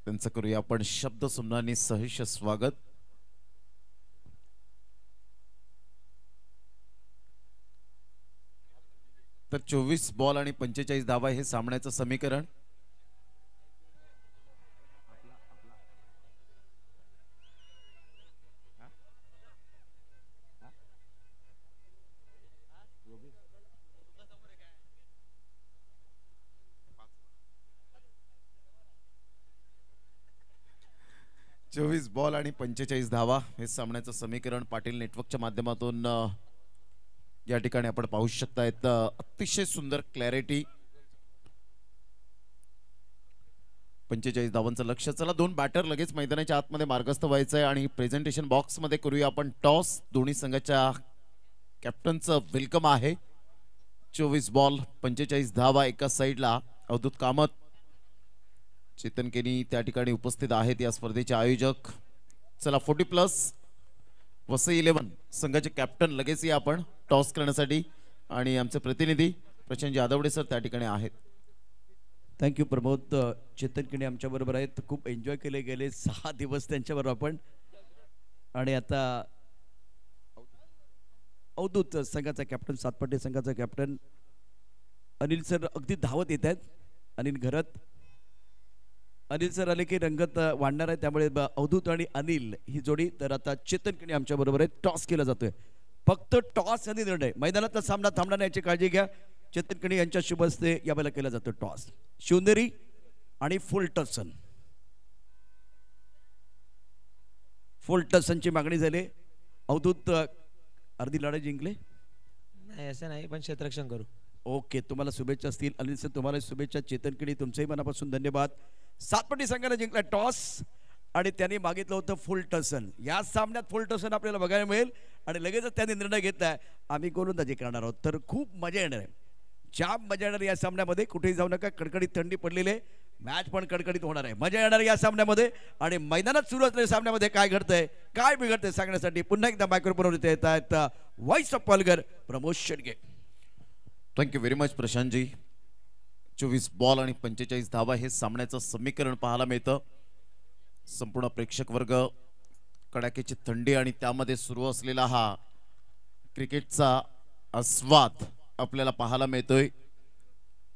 त्यांचं करूया आपण शब्द सुमनानी सहर्ष स्वागत. तर 24 बॉल आणि 45 धावा हे सामन्याचं समीकरण. चोवीस बॉल आणि 45 धावा हे सामन्याचं समीकरण पाटील नेटवर्कच्या माध्यमातून या ठिकाणी आपण पाहू शकतायत. अतिशय सुंदर क्लॅरिटी. 45 धावांचं लक्ष. चला दोन बॅटर लगेच मैदानाच्या आतमध्ये मार्गस्थ व्हायचंय आणि प्रेझेंटेशन बॉक्स मध्ये करूया आपण टॉस. दोन्ही संघाच्या कॅप्टनचं वेलकम आहे. 24 बॉल 45 धावा एका साईडला. अवधूत कामत, चेतन केनी त्या ठिकाणी उपस्थित आहेत या स्पर्धेचे आयोजक. चला 40+ वसई 11 संघाचे कॅप्टन लगेच या आपण टॉस करण्यासाठी आणि आमचे प्रतिनिधी प्रशांत जाधवडे सर त्या ठिकाणी आहेत. थँक्यू प्रमोद. चेतन केनी आमच्या बरोबर आहेत. खूप एन्जॉय केले गेले 6 दिवस त्यांच्याबरोबर आपण. आणि आता अवधूत संघाचा कॅप्टन, सातपाटी संघाचा कॅप्टन अनिल सर अगदी धावत येत आहेत. अनिल घरत. अनिल सर आले की रंगत वाढणार आहे, त्यामुळे अवधूत आणि अनिल ही जोडी. तर आता चेतन केनी आमच्या बरोबर आहे. टॉस केला जातोय. फक्त टॉस आणि निर्णय. मैदानातला सामना थांबणार नाही याची काळजी घ्या. चेतन केनी यांच्या शुभ हस्ते यावेळेला केला जातो टॉस. शिवनेरी आणि फुलटसन. फुलटसनची मागणी झाली. अवधूत अर्धी लढाई जिंकले नाही असं नाही, पण क्षेत्ररक्षण करू. ओके, तुम्हाला शुभेच्छा असतील. अनिल सर तुम्हाला शुभेच्छा. चेतन केनी तुमचंही मनापासून धन्यवाद. सातपटी संघाने जिंकला टॉस आणि त्यांनी मागितलं होतं फुल टसन. या सामन्यात फुल टसन आपल्याला बघायला मिळेल आणि लगेचच त्यांनी निर्णय घेतलाय आम्ही गोलंदाजी करणार आहोत. तर खूप मजा येणार आहे, जाम मजा येणार या सामन्यामध्ये. कुठेही जाऊ नका. कडकडीत थंडी पडलेली आहे. मॅच पण कडकडीत होणार आहे. मजा येणार या सामन्यामध्ये. आणि मैदानात सुरू असलेल्या सामन्यामध्ये काय घडतंय काय बिघडतंय सांगण्यासाठी पुन्हा एकदा मायक्रोफोनवर इथे येत आहेत voice of Palghar Pramod Shedge. Thank you very much प्रशांतजी. 24 बॉल आणि 45 धावा हे सामन्याचं समीकरण पाहायला मिळतं. संपूर्ण प्रेक्षक वर्ग, कडाक्याची थंडी आणि त्यामध्ये सुरू असलेला हा क्रिकेटचा आस्वाद आपल्याला पाहायला मिळतोय.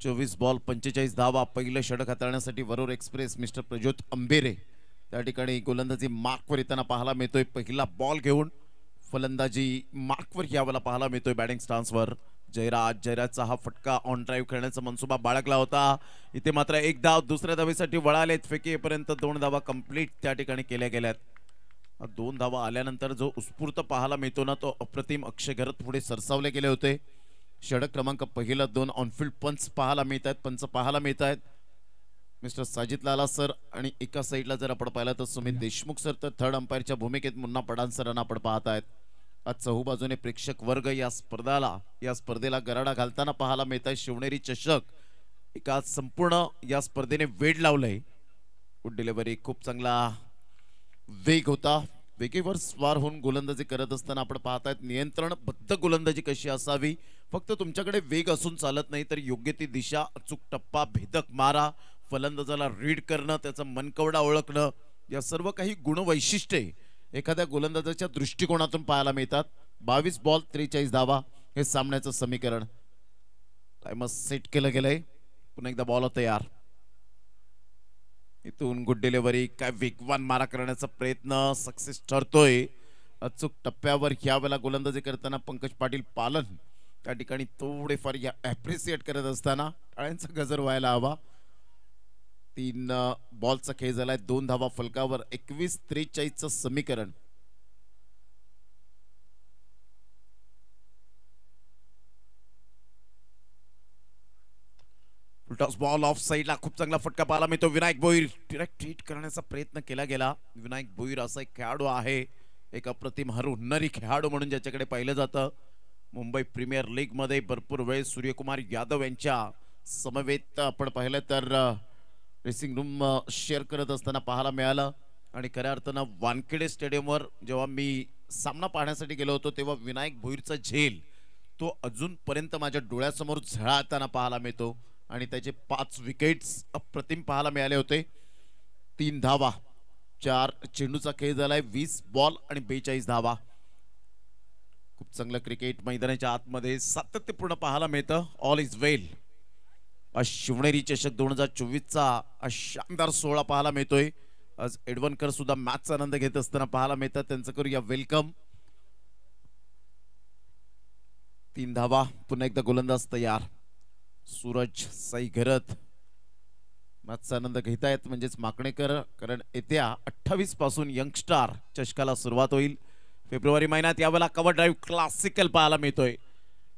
24 बॉल 45 धावा. पहिलं षटक हाताळण्यासाठी वरोर एक्सप्रेस मिस्टर प्रज्योत अंबेरे त्या ठिकाणी गोलंदाजी मार्कवर येताना पाहायला मिळतोय. पहिला बॉल घेऊन फलंदाजी मार्कवर यावेळेला पाहायला मिळतोय बॅटिंग स्टान्सवर. जयराजचा हा फटका ऑन ड्राईव्ह खेळण्याचा मनसुबा बाळगला होता. इथे मात्र एक धाव दुसऱ्या धावेसाठी वळालेत. फेकीपर्यंत 2 धावा कंप्लीट त्या ठिकाणी केल्या गेल्यात. 2 धावा आल्यानंतर जो उत्स्फूर्त पाहायला मिळतो ना तो अप्रतिम. अक्षय घरत पुढे सरसावले गेले होते. षटक क्रमांक पहिला 2 ऑनफिल्ड पंच पाहायला मिळत आहेत. पंच पाहायला मिळत आहेत मिस्टर साजिद लाला सर. आणि एका साईडला जर आपण पाहिलं तर सुमित देशमुख सर. तर थर्ड अंपायरच्या भूमिकेत मुन्ना पठाण सरांना आपण पाहत आहेत. आज चहूबाजूने प्रेक्षक वर्ग या स्पर्धेला गराडा घालताना पाहायला मिळत आहे. शिवनेरी चषक एका संपूर्ण या स्पर्धेने वेड लावलंय. Good delivery. खूप चांगला वेग होता. वेगेवर स्वार होऊन गोलंदाजी करत असताना आपण पाहतायत नियंत्रणबद्ध गोलंदाजी कशी असावी. फक्त तुमच्याकडे वेग असून चालत नाही, तर योग्य ती दिशा, अचूक टप्पा, भेदक मारा, फलंदाजाला रीड करणं, त्याचा मनकवडा ओळखणं, या सर्व काही गुणवैशिष्ट्ये एखाद्या गोलंदाजाच्या दृष्टिकोनातून पाहायला मिळतात. 22 बॉल 43 धावा हे सामन्याचं समीकरण. टाइमर सेट केलं गेलंय. पुन्हा एकदा बॉल तयार. इथून गुड डिलिव्हरी. काय वेगवान मारा करण्याचा प्रयत्न सक्सेस ठरतोय. अचूक टप्प्यावर यावेळेला गोलंदाजी करताना पंकज पाटील पालन त्या ठिकाणी थोडेफार या ॲप्रिसिएट करत असताना टाळ्यांचा गजर व्हायला हवा. तीन बॉलचा खेळ झालाय, 2 धावा फलकावर, 21-43 समीकरण. फुलटॉस बॉल ऑफ साइडला खूप चांगला फटका पाहायला मिळतो. विनायक भोईर डिरेक्ट हिट करण्याचा प्रयत्न केला गेला. विनायक भोईर असा एक खेळाडू आहे, एक अप्रतिम हरहुन्नरी खेळाडू म्हणून ज्याच्याकडे पाहिलं जातं. मुंबई प्रीमियर लीग मध्ये भरपूर वेळ सूर्यकुमार यादव यांच्या समवेत आपण पाहिलं तर ड्रेसिंग रूम शेअर करत असताना पाहायला मिळालं. आणि खऱ्या अर्थानं वानखेडे स्टेडियमवर जेव्हा मी सामना पाहण्यासाठी गेलो होतो तेव्हा विनायक भोईरचा झेल तो अजूनपर्यंत माझ्या डोळ्यासमोर झळाळताना पाहायला मिळतो. आणि त्याचे 5 विकेट्स अप्रतिम पाहायला मिळाले होते. 3 धावा, 4 चेंडूचा खेळ झालाय, 20 बॉल आणि 42 धावा. खूप चांगलं क्रिकेट मैदानाच्या आतमध्ये सातत्यपूर्ण पाहायला मिळतं. ऑल इज वेल. आज शिवनेरी चषक 2024चा शानदार सोहळा पाहायला मिळतोय. आज एडवनकर सुद्धा मॅचचा आनंद घेत असताना पाहायला मिळतात. त्यांचं करूया वेलकम. 3 धावा, पुन्हा एकदा गोलंदाज तयार. सूरज साई घरत मॅचचा आनंद घेतायत म्हणजेच माकणेकर, कारण येत्या 28 पासून यंगस्टार चषकाला सुरुवात होईल. फेब्रुवारी महिन्यात यावेळेला कव्हर ड्राईव्ह क्लासिकल पाहायला मिळतोय.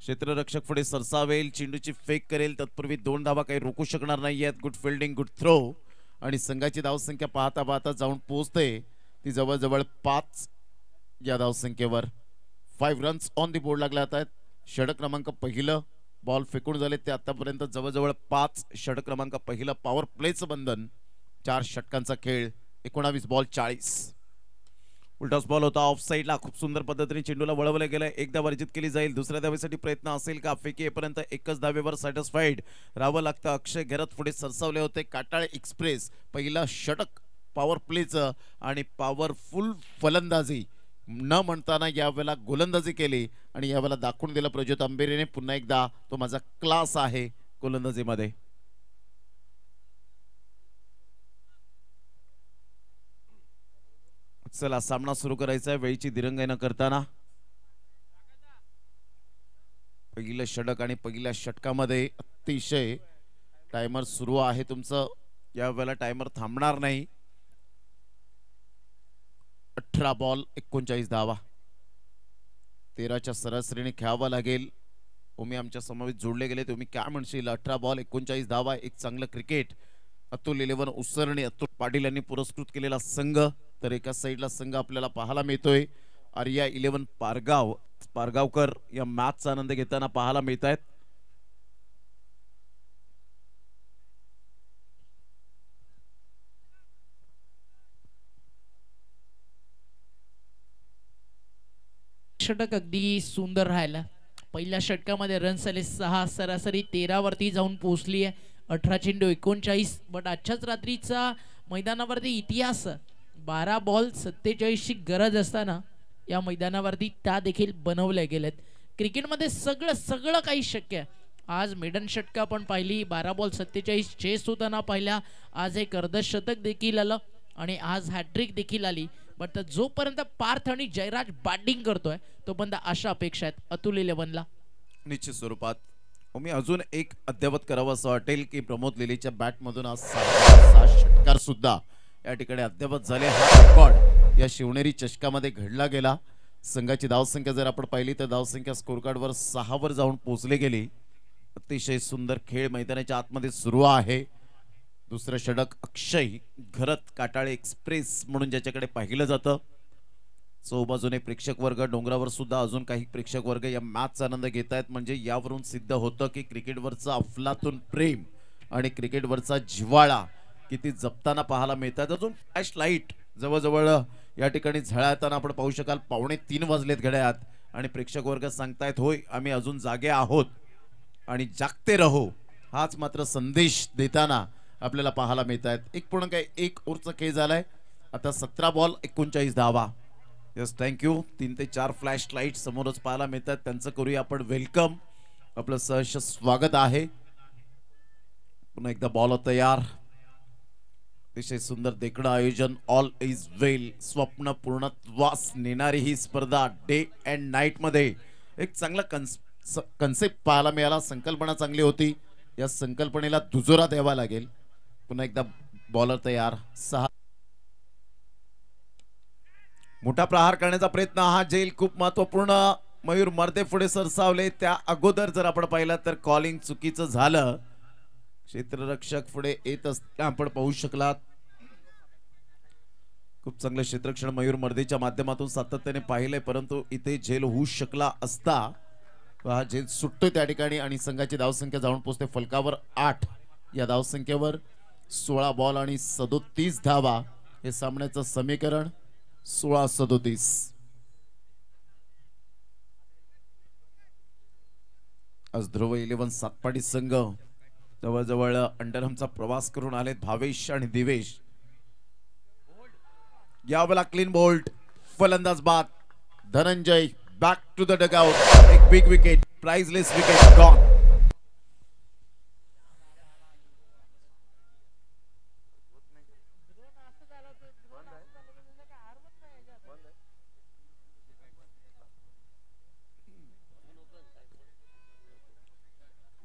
क्षेत्ररक्षक पुढे सरसावेल, चेंडूची फेक करेल, तत्पूर्वी 2 धावा काही रोखू शकणार नाहीयेत. Good fielding, good throw. आणि संघाची धावसंख्या पाहता पाहता जाऊन पोहोचते ती जवळजवळ 5 या धावसंख्येवर. 5 रन्स ऑन दी बोर्ड लागले आहेत. षटक क्रमांक पहिलं बॉल फेकून झाले ते आतापर्यंत जवळजवळ 5. षटक क्रमांक पहिलं पॉवर प्लेचं बंधन. 4 षटकांचा खेळ, 19 बॉल 40. उलटाच बॉल होता ऑफ साइडला. खूप सुंदर पद्धतीने चेंडूला वळवलं गेलं. एकदा वर्जित केली जाईल. दुसऱ्या धावेसाठी प्रयत्न असेल का? फेकी येईपर्यंत एकच धावेवर सॅटिस्फाईड राहावं लागतं. अक्षय घरत पुढे सरसावले होते. काटाळे एक्सप्रेस पहिला षटक पॉवर प्लेचं आणि पॉवरफुल फलंदाजी न म्हणताना यावेळेला गोलंदाजी केली. आणि यावेळेला दाखवून दिलं प्रज्योत आंबेरेने पुन्हा एकदा तो माझा क्लास आहे गोलंदाजीमध्ये. चला सामना सुरू करायचा आहे वेळीची दिरंगाई न करताना. पहिलं षटक आणि पहिल्या षटकामध्ये अतिशय टायमर सुरू आहे तुमचं. यावेळेला टायमर थांबणार नाही. 18 बॉल 39 धावा. 13च्या सरासरीने खेळावं लागेल. तुम्ही आमच्या समवेत जोडले गेले तुम्ही काय म्हणशील? 18 बॉल 39 धावा, एक चांगलं क्रिकेट. अतुल 11 उसरणी, अतुल पाटील यांनी पुरस्कृत केलेला संघ. तर एका साईडला संघ आपल्याला पाहायला मिळतोय. आर्या 11 पारगावकर या मॅचचा आनंद घेताना पाहायला मिळत आहेत. षटक अगदी सुंदर राहिला. पहिल्या षटकामध्ये रन्स आले 6, सरासरी 13 वरती जाऊन पोहोचली आहे. 18 चेंडू 39. बट आजच्याच रात्रीचा मैदानावरती इतिहास 12 बॉल 47ची गरज असताना या मैदानावरती त्या देखील बनवल्या गेल्यात. क्रिकेटमध्ये सगळं काही शक्य आहे. आज मेडन षटका आपण पाहिली. 12 बॉल 47 चेस होताना पाहिल्या. आज एक अर्धशतक देखील आलं आणि आज हॅट्रिक देखील आली. बट जोपर्यंत पार्थ आणि जयराज बॅटिंग करतोय तोपर्यंत अशा अपेक्षा आहेत अतुल 11ला. निश्चित स्वरूपात मी अजून एक अद्यावत करावं असं वाटेल की प्रमोद लेलेच्या बॅटमधून आज 6 षटकार सुद्धा या ठिकाणी अद्यावत झाले. हा रेकॉर्ड या शिवनेरी चषकामध्ये घडला गेला. संघाची धावसंख्या जर आपण पाहिली तर धावसंख्या स्कोर कार्डवर 6 वर जाऊन पोहोचली गेली. अतिशय सुंदर खेळ मैदानाच्या आतमध्ये सुरू आहे. दुसरं षटक अक्षय घरत, काटाळे एक्सप्रेस म्हणून ज्याच्याकडे पाहिलं जातं. चौबाजूने प्रेक्षक वर्ग, डोंगरावर सुद्धा अजून काही प्रेक्षक वर्ग या मॅचचा आनंद घेत आहेत. म्हणजे यावरून सिद्ध होतं की क्रिकेटवरचं अफलातून प्रेम आणि क्रिकेटवरचा जिव्हाळा किती जपताना पाहायला मिळतात. अजून फ्लॅश लाईट जवळजवळ या ठिकाणी झळाळताना आपण पाहू शकाल. 2:45 वाजलेत घड्याळात आणि प्रेक्षक वर्ग सांगतायत होय आम्ही अजून जागे आहोत आणि जागते रहो. हाच मात्र संदेश देताना आपल्याला पाहायला मिळत आहेत. 1.1 ओव्हरचा खेळ झालाय. आता 17 बॉल 39 धावा. Yes thank you. 3 ते 4 फ्लॅश लाईट समोरच पाहायला मिळतात. त्यांचं करूया आपण वेलकम. आपलं सहर्ष स्वागत आहे. पुन्हा एकदा बॉल तयार. अतिशय सुंदर देखणं आयोजन. ऑल इज वेल. स्वप्न पूर्णत्वास नेणारी ही स्पर्धा डे अँड नाईट मध्ये एक चांगला कन्सेप्ट पाहायला मिळाला. संकल्पना चांगली होती. या संकल्पनेला दुजोरा द्यावा लागेल. पुन्हा एकदा बॉलर तयार 6. मोठा प्रहार करण्याचा प्रयत्न हा जेल खूप महत्वपूर्ण. मयूर मर्दे पुढे सरसावले. त्या अगोदर जर आपण पाहिलं तर कॉलिंग चुकीचं झालं. क्षेत्ररक्षक पुढे येत असताना आपण पाहू शकलात. खूप चांगलं क्षेत्ररक्षण मयूर मर्देच्या माध्यमातून सातत्याने पाहिलंय, परंतु इथे झेल होऊ शकला असता. हा झेल सुटतोय त्या ठिकाणी आणि संघाची धावसंख्या जाऊन पोहोचते फलकावर 8. या धावसंख्येवर 16 बॉल आणि 37 धावा. हे सामन्याचं समीकरण 16-37. आज ध्रुव 11 सातपाडी संघ जवळजवळ अंडरहमचा प्रवास करून आलेत. भावेश आणि दिवेश. यावेळेला क्लीन बोल्ट. फलंदाज बाद. Dhananjay back to the dugout. एक big wicket, priceless wicket gone.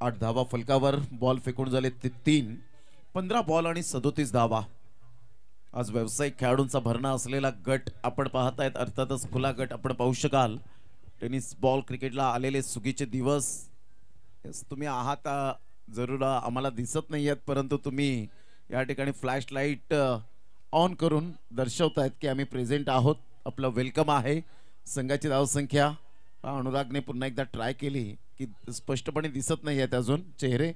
आठ धावा फलकावर. बॉल फेकून झाले 3. 15 बॉल आणि 37 धावा. आज व्यावसायिक खेळाडूंचा भरणा असलेला गट आपण पाहतायत. अर्थातच खुला गट आपण पाहू शकाल. टेनिस बॉल क्रिकेटला आलेले सुगीचे दिवस. तुम्ही आहात जरूर, आम्हाला दिसत नाही आहेत, परंतु तुम्ही या ठिकाणी फ्लॅश लाईट ऑन करून दर्शवतायत की आम्ही प्रेझेंट आहोत. आपलं वेलकम आहे. संघाची धावसंख्या अनुरागने पुन्हा एकदा ट्राय केली की स्पष्टपणे दिसत नाही आहेत अजून चेहरे.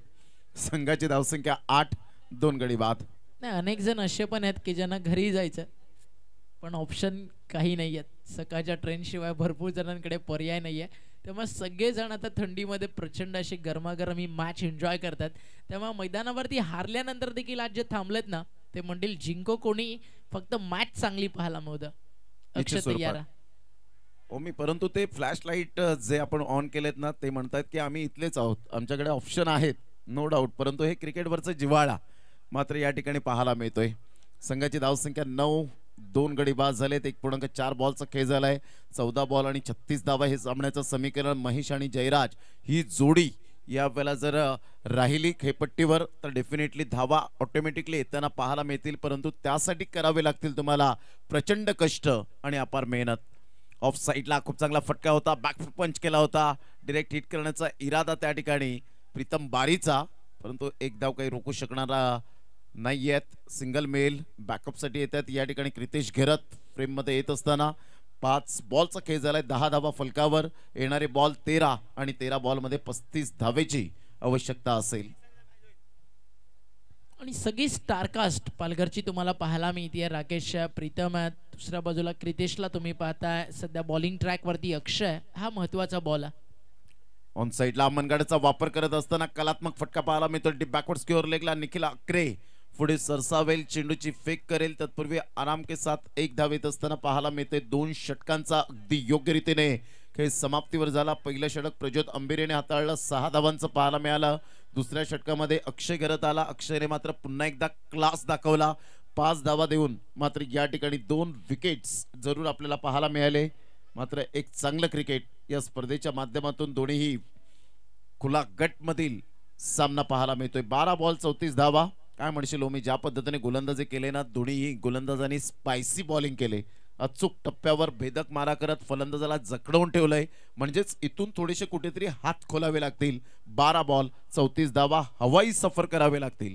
संघाची धावसंख्या 8. 2 गडी बाद. नाही, अनेक जण असे पण आहेत की ज्यांना घरी जायचं पण ऑप्शन काही नाही आहेत. सकाळच्या ट्रेन शिवाय भरपूर जणांकडे पर्याय नाही आहे. त्यामुळे सगळेजण आता थंडीमध्ये प्रचंड अशी गरमागरम ही मॅच एन्जॉय करतात. त्यामुळे मैदानावरती हारल्यानंतर देखील आज जे थांबलेत ना ते म्हणतील जिंको कोणी, फक्त मॅच चांगली पाहायला मिळतं. अक्षय तयार मी परंतु ते फ्लॅश लाईट जे आपण ऑन केलेत ना ते म्हणतात की आम्ही इथलेच आहोत, आमच्याकडे ऑप्शन आहेत, नो डाऊट. परंतु हे क्रिकेटवरचं जिव्हाळा मात्र या ठिकाणी पाहायला मिळतोय. संघाची धावसंख्या 9. 2 गडी बाद झालेत. 1.4 बॉलचा खेळ झालाय. 14 बॉल आणि 36 धावा हे सामन्याचं समीकरण. महेश आणि जयराज ही जोडी या वेळेला जर राहिली खेळपट्टीवर तर डेफिनेटली धावा ऑटोमॅटिकली येताना पाहायला मिळतील, परंतु त्यासाठी करावे लागतील तुम्हाला प्रचंड कष्ट आणि अपार मेहनत. ऑफ साईडला खूप चांगला फटका होता. बॅक पंच केला होता. डायरेक्ट हिट करण्याचा इरादा त्या ठिकाणी प्रीतम बारीचा, परंतु एक धाव काही रोखू शकणारा नाही आहेत. सिंगल मेल बॅकअपसाठी येतात या ठिकाणी क्रितेश घेरत फ्रेममध्ये येत असताना. 5 बॉलचा खेळ झालाय. 10 धावा फलकावर. येणारे बॉल 13 आणि 13 बॉलमध्ये 35 धावेची आवश्यकता असेल. आणि सगळी स्टारकास्ट पालघरची तुम्हाला पाहायला मिळते. राकेश, प्रीतम, दुसऱ्या बाजूला क्रितेशला तुम्ही पाहताय. सध्या बॉलिंग ट्रॅक वरती अक्षय हा महत्वाचा बॉल आहे. ऑन साइडला मनगडचा वापर करत असताना कलात्मक फटका पाहायला मिळतो. डीप बॅकवर्ड स्क्वेअर लेगला निखिल अक्रे पुढे सरसावेल, चेंडूची फेक करेल, तत्पूर्वी आराम के साथ 1 धाव येत असताना पाहायला मिळते. 2 षटकांचा अगदी योग्य रीतीने खेळ समाप्तीवर झाला. पहिलं षटक प्रज्योत अंबिरेने हाताळलं. 6 धावांचं पाहायला मिळालं. दुसऱ्या षटकामध्ये अक्षय घरत आला. अक्षयने मात्र पुन्हा एकदा क्लास दाखवला. 5 धावा देऊन मात्र या ठिकाणी 2 विकेट्स जरूर आपल्याला पाहायला मिळाले. मात्र एक चांगलं क्रिकेट या स्पर्धेच्या माध्यमातून दोन्ही खुला गट मधील सामना पाहायला मिळतोय. 12 बॉल 34 धावा. काय म्हणशील मी ज्या पद्धतीने गोलंदाजी केले ना, दोन्ही गोलंदाजांनी स्पायसी बॉलिंग केले. अचूक टप्प्यावर भेदक मारा करत फलंदाजाला जखडवून ठेवलंय. म्हणजेच इथून थोडेसे कुठेतरी हात खोलावे लागतील. 12 बॉल 34 धावा हवाई सफर करावे लागतील.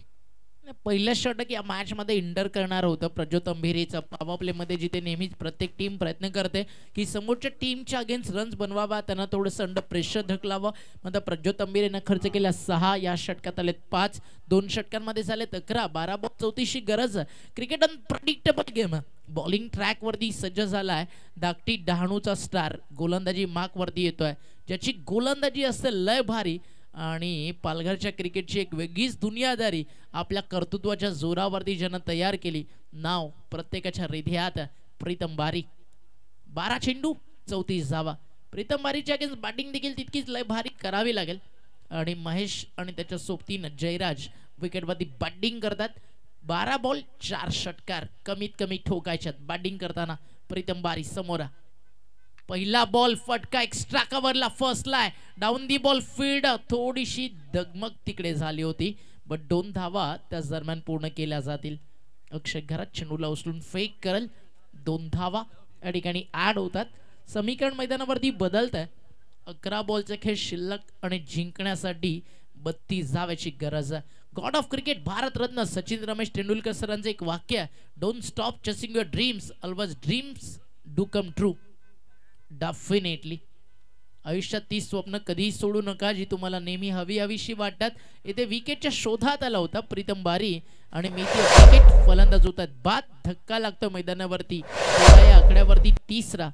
पहिलं षटक या मॅच मध्ये इंटर करणार होतं प्रज्योत अंबिरेचं. पॉवर प्ले मध्ये जिथे नेहमीच प्रत्येक टीम प्रयत्न करते की समोरच्या टीमच्या अगेन्स्ट रन्स बनवावा, त्यांना थोडंसं अंडर प्रेशर ढकलावं. मात्र प्रज्योत अंबिरेनं खर्च केला 6. या षटकात आलेत 5. 2 षटकांमध्ये झालेत 11. 12 बॉल 34ची गरज. Cricket unpredictable game. Bowling track वरती सज्ज झालाय धाकटी डहाणूचा स्टार. गोलंदाजी मार्क वरती येतोय, ज्याची गोलंदाजी असते लय भारी आणि पालघरच्या क्रिकेटची एक वेगळीच दुनियादारी आपल्या कर्तृत्वाच्या जोरावरती ज्यानं तयार केली. नाव प्रत्येकाच्या हृदयात प्रीतम बारी. 12 चेंडू 34 धावा. प्रीतम बारीच्या अगेन्स्ट बॅटिंग देखील तितकीच लय भारी करावी लागेल. आणि महेश आणि त्याच्या सोबतीनं जयराज विकेटवरती बॅटिंग करतात. 12 बॉल 4 षटकार कमीत कमी ठोकायच्यात बॅटिंग करताना. प्रीतम बारी समोर. पहिला बॉल फटका एक्स्ट्रा कव्हरला फसलाय. Down the ball field. थोडीशी दगमग तिकडे झाली होती, बट 2 धावा त्याच दरम्यान पूर्ण केल्या जातील. अक्षय घरात चेंडूला उचलून फेक करल, 2 धावा या ठिकाणी ऍड होतात. समीकरण मैदानावरती बदलत आहे. 11 बॉलचा खेळ शिल्लक आणि जिंकण्यासाठी 32 धाव्याची गरज आहे. God of cricket Bharat Ratna Sachin Ramesh Tendulkar सरांचं एक वाक्य आहे, don't stop chasing your dreams, always dreams do come true. Definitely आयुष्यात ती स्वप्न कधीही सोडू नका जी तुम्हाला नेहमी हवीशी वाटतात. इथे विकेटच्या शोधात आला होता प्रीतम बारी आणि मी ते विकेट फलंदाज होतात. बाद धक्का लागतो मैदानावरती. या आकड्यावरती तिसरा.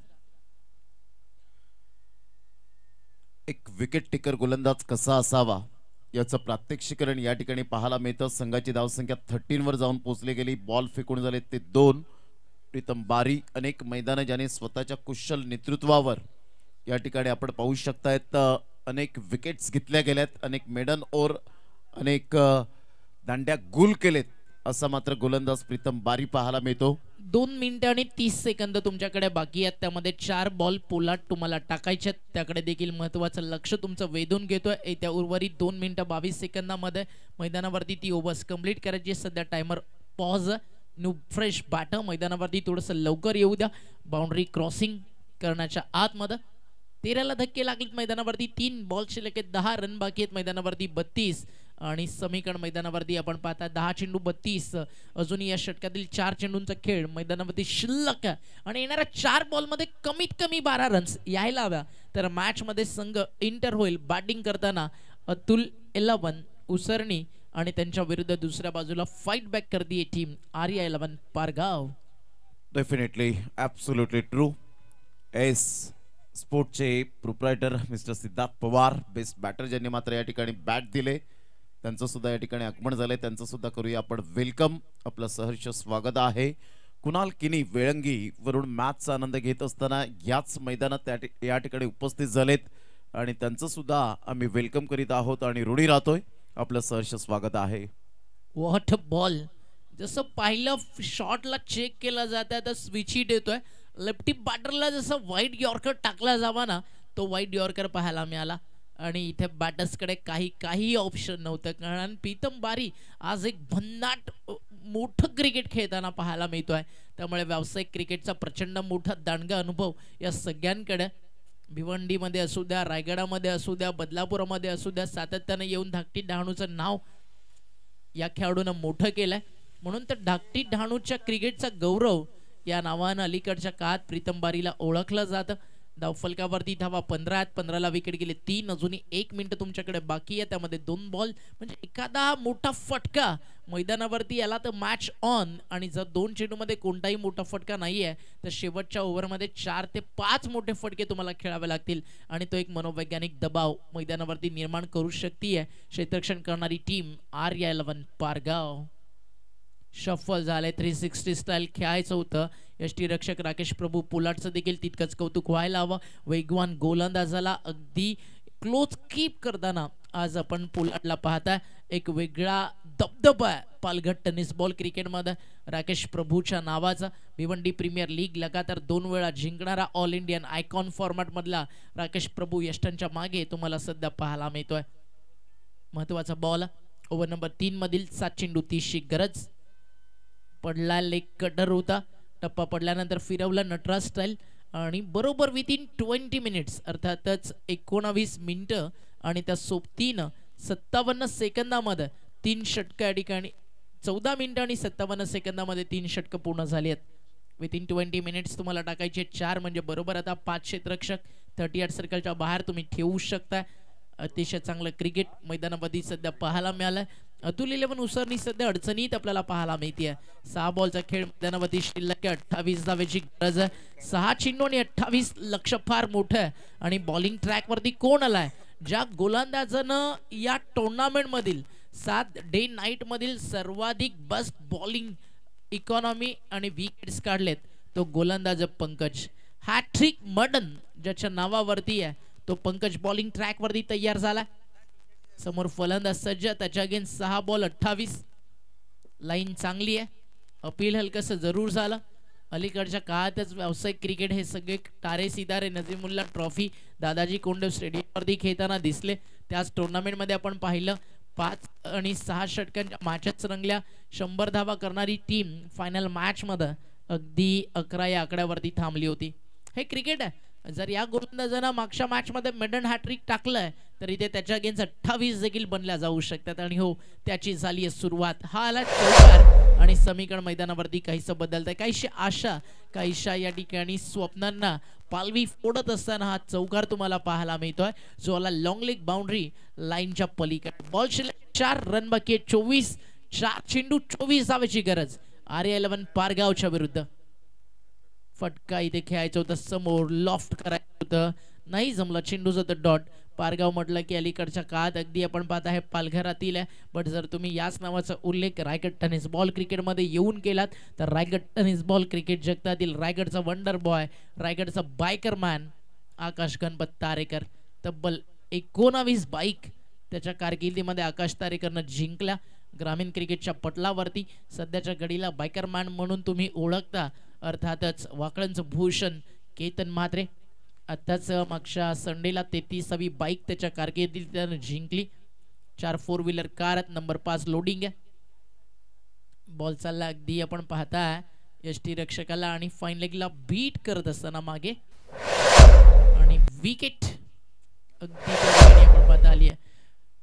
एक विकेट टेकर गोलंदाज कसा असावा याचं प्रात्यक्षिकरण या ठिकाणी पाहायला मिळतं. संघाची धावसंख्या 13 वर जाऊन पोहोचली गेली. बॉल फेकून झाले ते 2. प्रीतम बारी अनेक मैदानं ज्याने स्वतःच्या कुशल नेतृत्वावर या ठिकाणी आपण पाहू शकतायत अनेक विकेट्स घेतल्या गेल्यात, अनेक मेडन ओव्हर, अनेक दांड्या गुल केलेत असा मात्र गोलंदाज प्रीतम बारी पाहायला मिळतो. 2 मिनिटं आणि 30 सेकंद तुमच्याकडे बाकी आहेत. त्यामध्ये 4 बॉल पोलाट तुम्हाला टाकायचे आहेत. त्याकडे देखील महत्वाचं लक्ष तुमचं वेधून घेतोय. येत्या उर्वरित 2 मिनिटं 22 सेकंदामध्ये मैदानावरती ती ओव्हर्स कंप्लीट करायची. सध्या timer pause. New fresh batter मैदानावरती थोडंसं लवकर येऊ द्या. बाउंड्री क्रॉसिंग करण्याच्या आतमध्ये 13ला धक्के लागलेत मैदानावरती. 3 बॉल शिल्लक आहेत. 10 रन बाकी आहेत मैदानावरती. 32 आणि समीकरण मैदानावरती आपण पाहता 10 चेंडू 32. अजूनही या षटकातील 4 चेंडूंचा खेळ मैदानावरती शिल्लक आहे आणि येणाऱ्या 4 बॉलमध्ये कमीत कमी 12 रन्स यायला हव्या तर मॅच मध्ये संघ इंटर होईल. बॅटिंग करताना अतुल 11 उसरणी आणि त्यांच्या विरुद्ध दुसऱ्या बाजूला फाईट बॅक करते team Arya 11 Pargaon. Definitely absolutely true. S स्पोर्टचे proprietor mister Siddharth Pawar best batter ज्यांनी मात्र या ठिकाणी बॅट दिले त्यांचं सुद्धा या ठिकाणी आगमन झालंय. त्यांचं सुद्धा करूया आपण वेलकम. आपलं सहर्ष स्वागत आहे. कुणाल किनी वेळंगी वरून मॅचचा आनंद घेत असताना याच मैदानात या ठिकाणी उपस्थित झालेत आणि त्यांचं सुद्धा आम्ही वेलकम करीत आहोत आणि रूढी राहतोय. आपलं सहर्ष स्वागत आहे. What ball. जसं पाहिलं शॉटला चेक केला जात आहे तर स्विच हिट येतोय. लेफ्टी बॅटरला जसं वाईट यॉर्कर टाकला जावा ना तो वाईट यॉर्कर पाहायला मिळाला आणि इथे बॅटर्सकडे काही ऑप्शन नव्हतं. कारण प्रीतम बारी आज एक भन्नाट मोठं क्रिकेट खेळताना पाहायला मिळतोय. त्यामुळे व्यावसायिक क्रिकेटचा प्रचंड मोठा दांडगा अनुभव या सगळ्यांकडे भिवंडीमध्ये असू द्या, रायगडामध्ये असू द्या, बदलापूरमध्ये असू द्या, सातत्याने येऊन धाकटी डहाणूचं नाव या खेळाडूनं मोठं केलंय. म्हणून तर धाकटी डहाणूच्या क्रिकेटचा गौरव या नावानं अलीकडच्या काळात प्रीतम बारीला ओळखलं जातं. धावफलकावरती धावा 15 आहेत. 15ला विकेट गेले 3. अजूनही 1 मिनिट तुमच्याकडे बाकी आहे. त्यामध्ये 2 बॉल म्हणजे एखादा मोठा फटका मैदानावरती आला तर मॅच ऑन. आणि जर 2 चेंडूमध्ये कोणताही मोठा फटका नाही आहे तर शेवटच्या ओव्हरमध्ये 4 ते 5 मोठे फटके तुम्हाला खेळावे लागतील आणि तो एक मनोवैज्ञानिक दबाव मैदानावरती निर्माण करू शकते. क्षेत्ररक्षण करणारी टीम आर्या 11 पारगाव. शफल झाले 360 स्टाईल खेळायचं होतं. यष्टीरक्षक राकेश प्रभू पोलाटचं देखील तितकंच कौतुक व्हायला हवं. वेगवान गोलंदाजाला अगदी क्लोज कीप करताना आज आपण पोलाटला पाहता. एक वेगळा दबदबा आहे पालघर टेनिस बॉल क्रिकेटमध्ये राकेश प्रभूच्या नावाचा. भिवंडी प्रीमियर लीग लगातार 2 वेळा जिंकणारा ऑल इंडियन आयकॉन फॉर्मॅट मधला राकेश प्रभू यष्टांच्या मागे तुम्हाला सध्या पाहायला मिळतोय. महत्वाचा बॉल ओव्हर नंबर 3 मधील 7 चेंडू 30ची गरज. पडला लेग कटर होता. टप्पा पडल्यानंतर फिरवलं नटराज स्टाईल आणि बरोबर विथिन 20 मिनिट्स अर्थातच 19 मिनिटं आणि त्या सोबतीनं 57 सेकंदामध्ये 3 षटकं या ठिकाणी 14 मिनिटं आणि 57 सेकंदामध्ये 3 षटकं पूर्ण झाली आहेत. विथिन 20 मिनिट्स तुम्हाला टाकायचे 4 म्हणजे बरोबर आता 5 क्षेत्ररक्षक 38 सर्कलच्या बाहेर तुम्ही ठेवू शकता. अतिशय चांगलं क्रिकेट मैदानामध्ये सध्या पाहायला मिळालंय. अतुल 11 उसरणी सध्या अडचणीत आपल्याला पाहायला मिळते. 6 बॉलचा खेळ मैदानावरती शिल्लक 28 धावेची गरज आहे. 6 चेंडू आणि 28 लक्ष फार मोठं आहे आणि बॉलिंग ट्रॅक वरती कोण आलाय. ज्या गोलंदाजानं या टुर्नामेंट मधील 7 डे नाईट मधील सर्वाधिक बेस्ट बॉलिंग इकॉनॉमी आणि विकेट्स काढलेत तो गोलंदाज पंकज. हॅट्रिक मडन ज्याच्या नावावरती आहे तो पंकज बॉलिंग ट्रॅक वरती तयार झाला. समोर फलंदाज सज्ज. त्याच्या अगेन्स्ट 6 बॉल 28. लाईन चांगली आहे. अपील हलकस जरूर झालं. अलीकडच्या काळातच व्यावसायिक क्रिकेट हे सगळे तारे सितारे नजीमुल्ला ट्रॉफी दादाजी कोंडदेव स्टेडियम वरती खेळताना दिसले. त्याच टुर्नामेंट मध्ये आपण पाहिलं 5 आणि 6 षटकांच्या मॅचेस रंगल्या. 100 धावा करणारी टीम फायनल मॅच मध्ये अगदी 11 या आकड्यावरती थांबली होती. हे क्रिकेट आहे. जर या गोलंदाजानं मागच्या मॅच मध्ये मेडन हॅट्रिक टाकलंय तर इथे त्याच्या अगेन्स्ट 28 देखील बनल्या जाऊ शकतात. आणि हो, त्याची झाली आहे सुरुवात. हा आला चौकार आणि समीकरण मैदानावरती काहीसं बदलत आहे. काहीशी आशा, काहीशा या ठिकाणी स्वप्नांना पालवी फोडत असताना हा चौकार तुम्हाला पाहायला मिळतोय, जो आला लॉंग लेग बाउंड्री लाईनच्या पलीकडे. बॉल शिल्लक 4 रन बाकी आहे. 24 4 चेंडू 24 धावेची गरज RA11 पारगावच्या विरुद्ध. फटका इथे खेळायचं होतं, समोर लॉफ्ट करायचं होतं, नाही जमलं. चेंडूचं तर डॉट. पारगाव म्हटलं की अलीकडच्या काळात अगदी आपण पाहत आहे पालघरातील आहे. बट जर तुम्ही याच नावाचा उल्लेख रायगड टेनिस बॉल क्रिकेटमध्ये येऊन केलात तर रायगड टेनिस बॉल क्रिकेट जगतातील रायगडचा वंडर बॉय, रायगडचा बायकर मॅन आकाश गणपत तारेकर. तब्बल 19 बाईक त्याच्या कारकिर्दीमध्ये आकाश तारेकरनं जिंकल्या. ग्रामीण क्रिकेटच्या पटलावरती सध्याच्या घडीला बायकर मॅन म्हणून तुम्ही ओळखता अर्थातच वाकळंचं भूषण केतन म्हात्रे. आताच मागच्या संडेला 33वी बाईक त्याच्या कारकिर्दीत त्यानं जिंकली. 4 4 व्हीलर कार, नंबर 5 लोडिंग आहे. बॉल चालला अगदी आपण पाहताय यष्टी रक्षकाला आणि फाईन लेगला बीट करत असताना मागे आणि विकेट अगदी आपण पाहता आली आहे.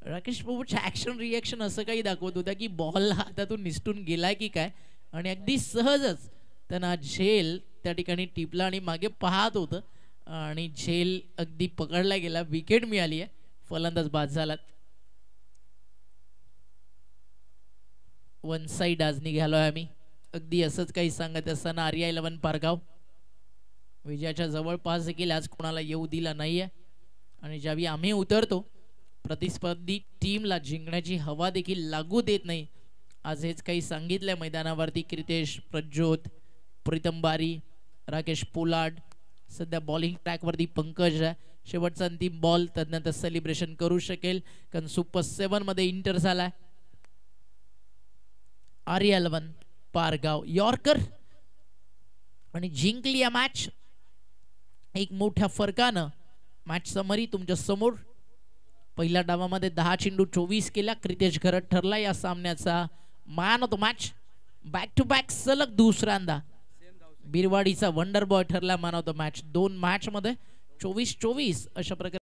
राकेश बाबूच्या ऍक्शन रिएक्शन असं काही दाखवत होता की बॉल हातातून निसटून गेलाय की काय, आणि अगदी सहजच त्यांना झेल त्या ठिकाणी टिपला आणि मागे पाहत होतं आणि झेल अगदी पकडला गेला. विकेट मिळाली आहे. फलंदाज बाद झाला. 1 साइड आज निघालोय आम्ही. अगदी असंच काही सांगत असताना RA11 पारगाव विजयाच्या जवळपास देखील आज कोणाला येऊ दिला नाहीये. आणि ज्यावेळी आम्ही उतरतो प्रतिस्पर्धी टीमला जिंकण्याची हवा देखील लागू देत नाही. आज हेच काही सांगितलंय मैदानावरती क्रितेश, प्रज्योत, प्रीतम बारी, राकेश पोलार्ड. सध्या बॉलिंग ट्रॅकवरती पंकज आहे. शेवटचा अंतिम बॉल तदनंतर सेलिब्रेशन करू शकेल कारण सुपर 7 मध्ये इंटर झालाय. RA11 पारगाव यॉर्कर आणि जिंकली या मॅच एक मोठ्या फरकानं. मॅच समरी तुमच्या समोर. पहिल्या डावामध्ये 10 चेंडू 24 केल्या. क्रितेश घरत ठरला या सामन्याचा man of the match. Back to back सलग दुसऱ्यांदा बिरवाडीचा वंडर बॉय ठरला man of the match. 2 match मध्ये 24-24 अशा प्रकारे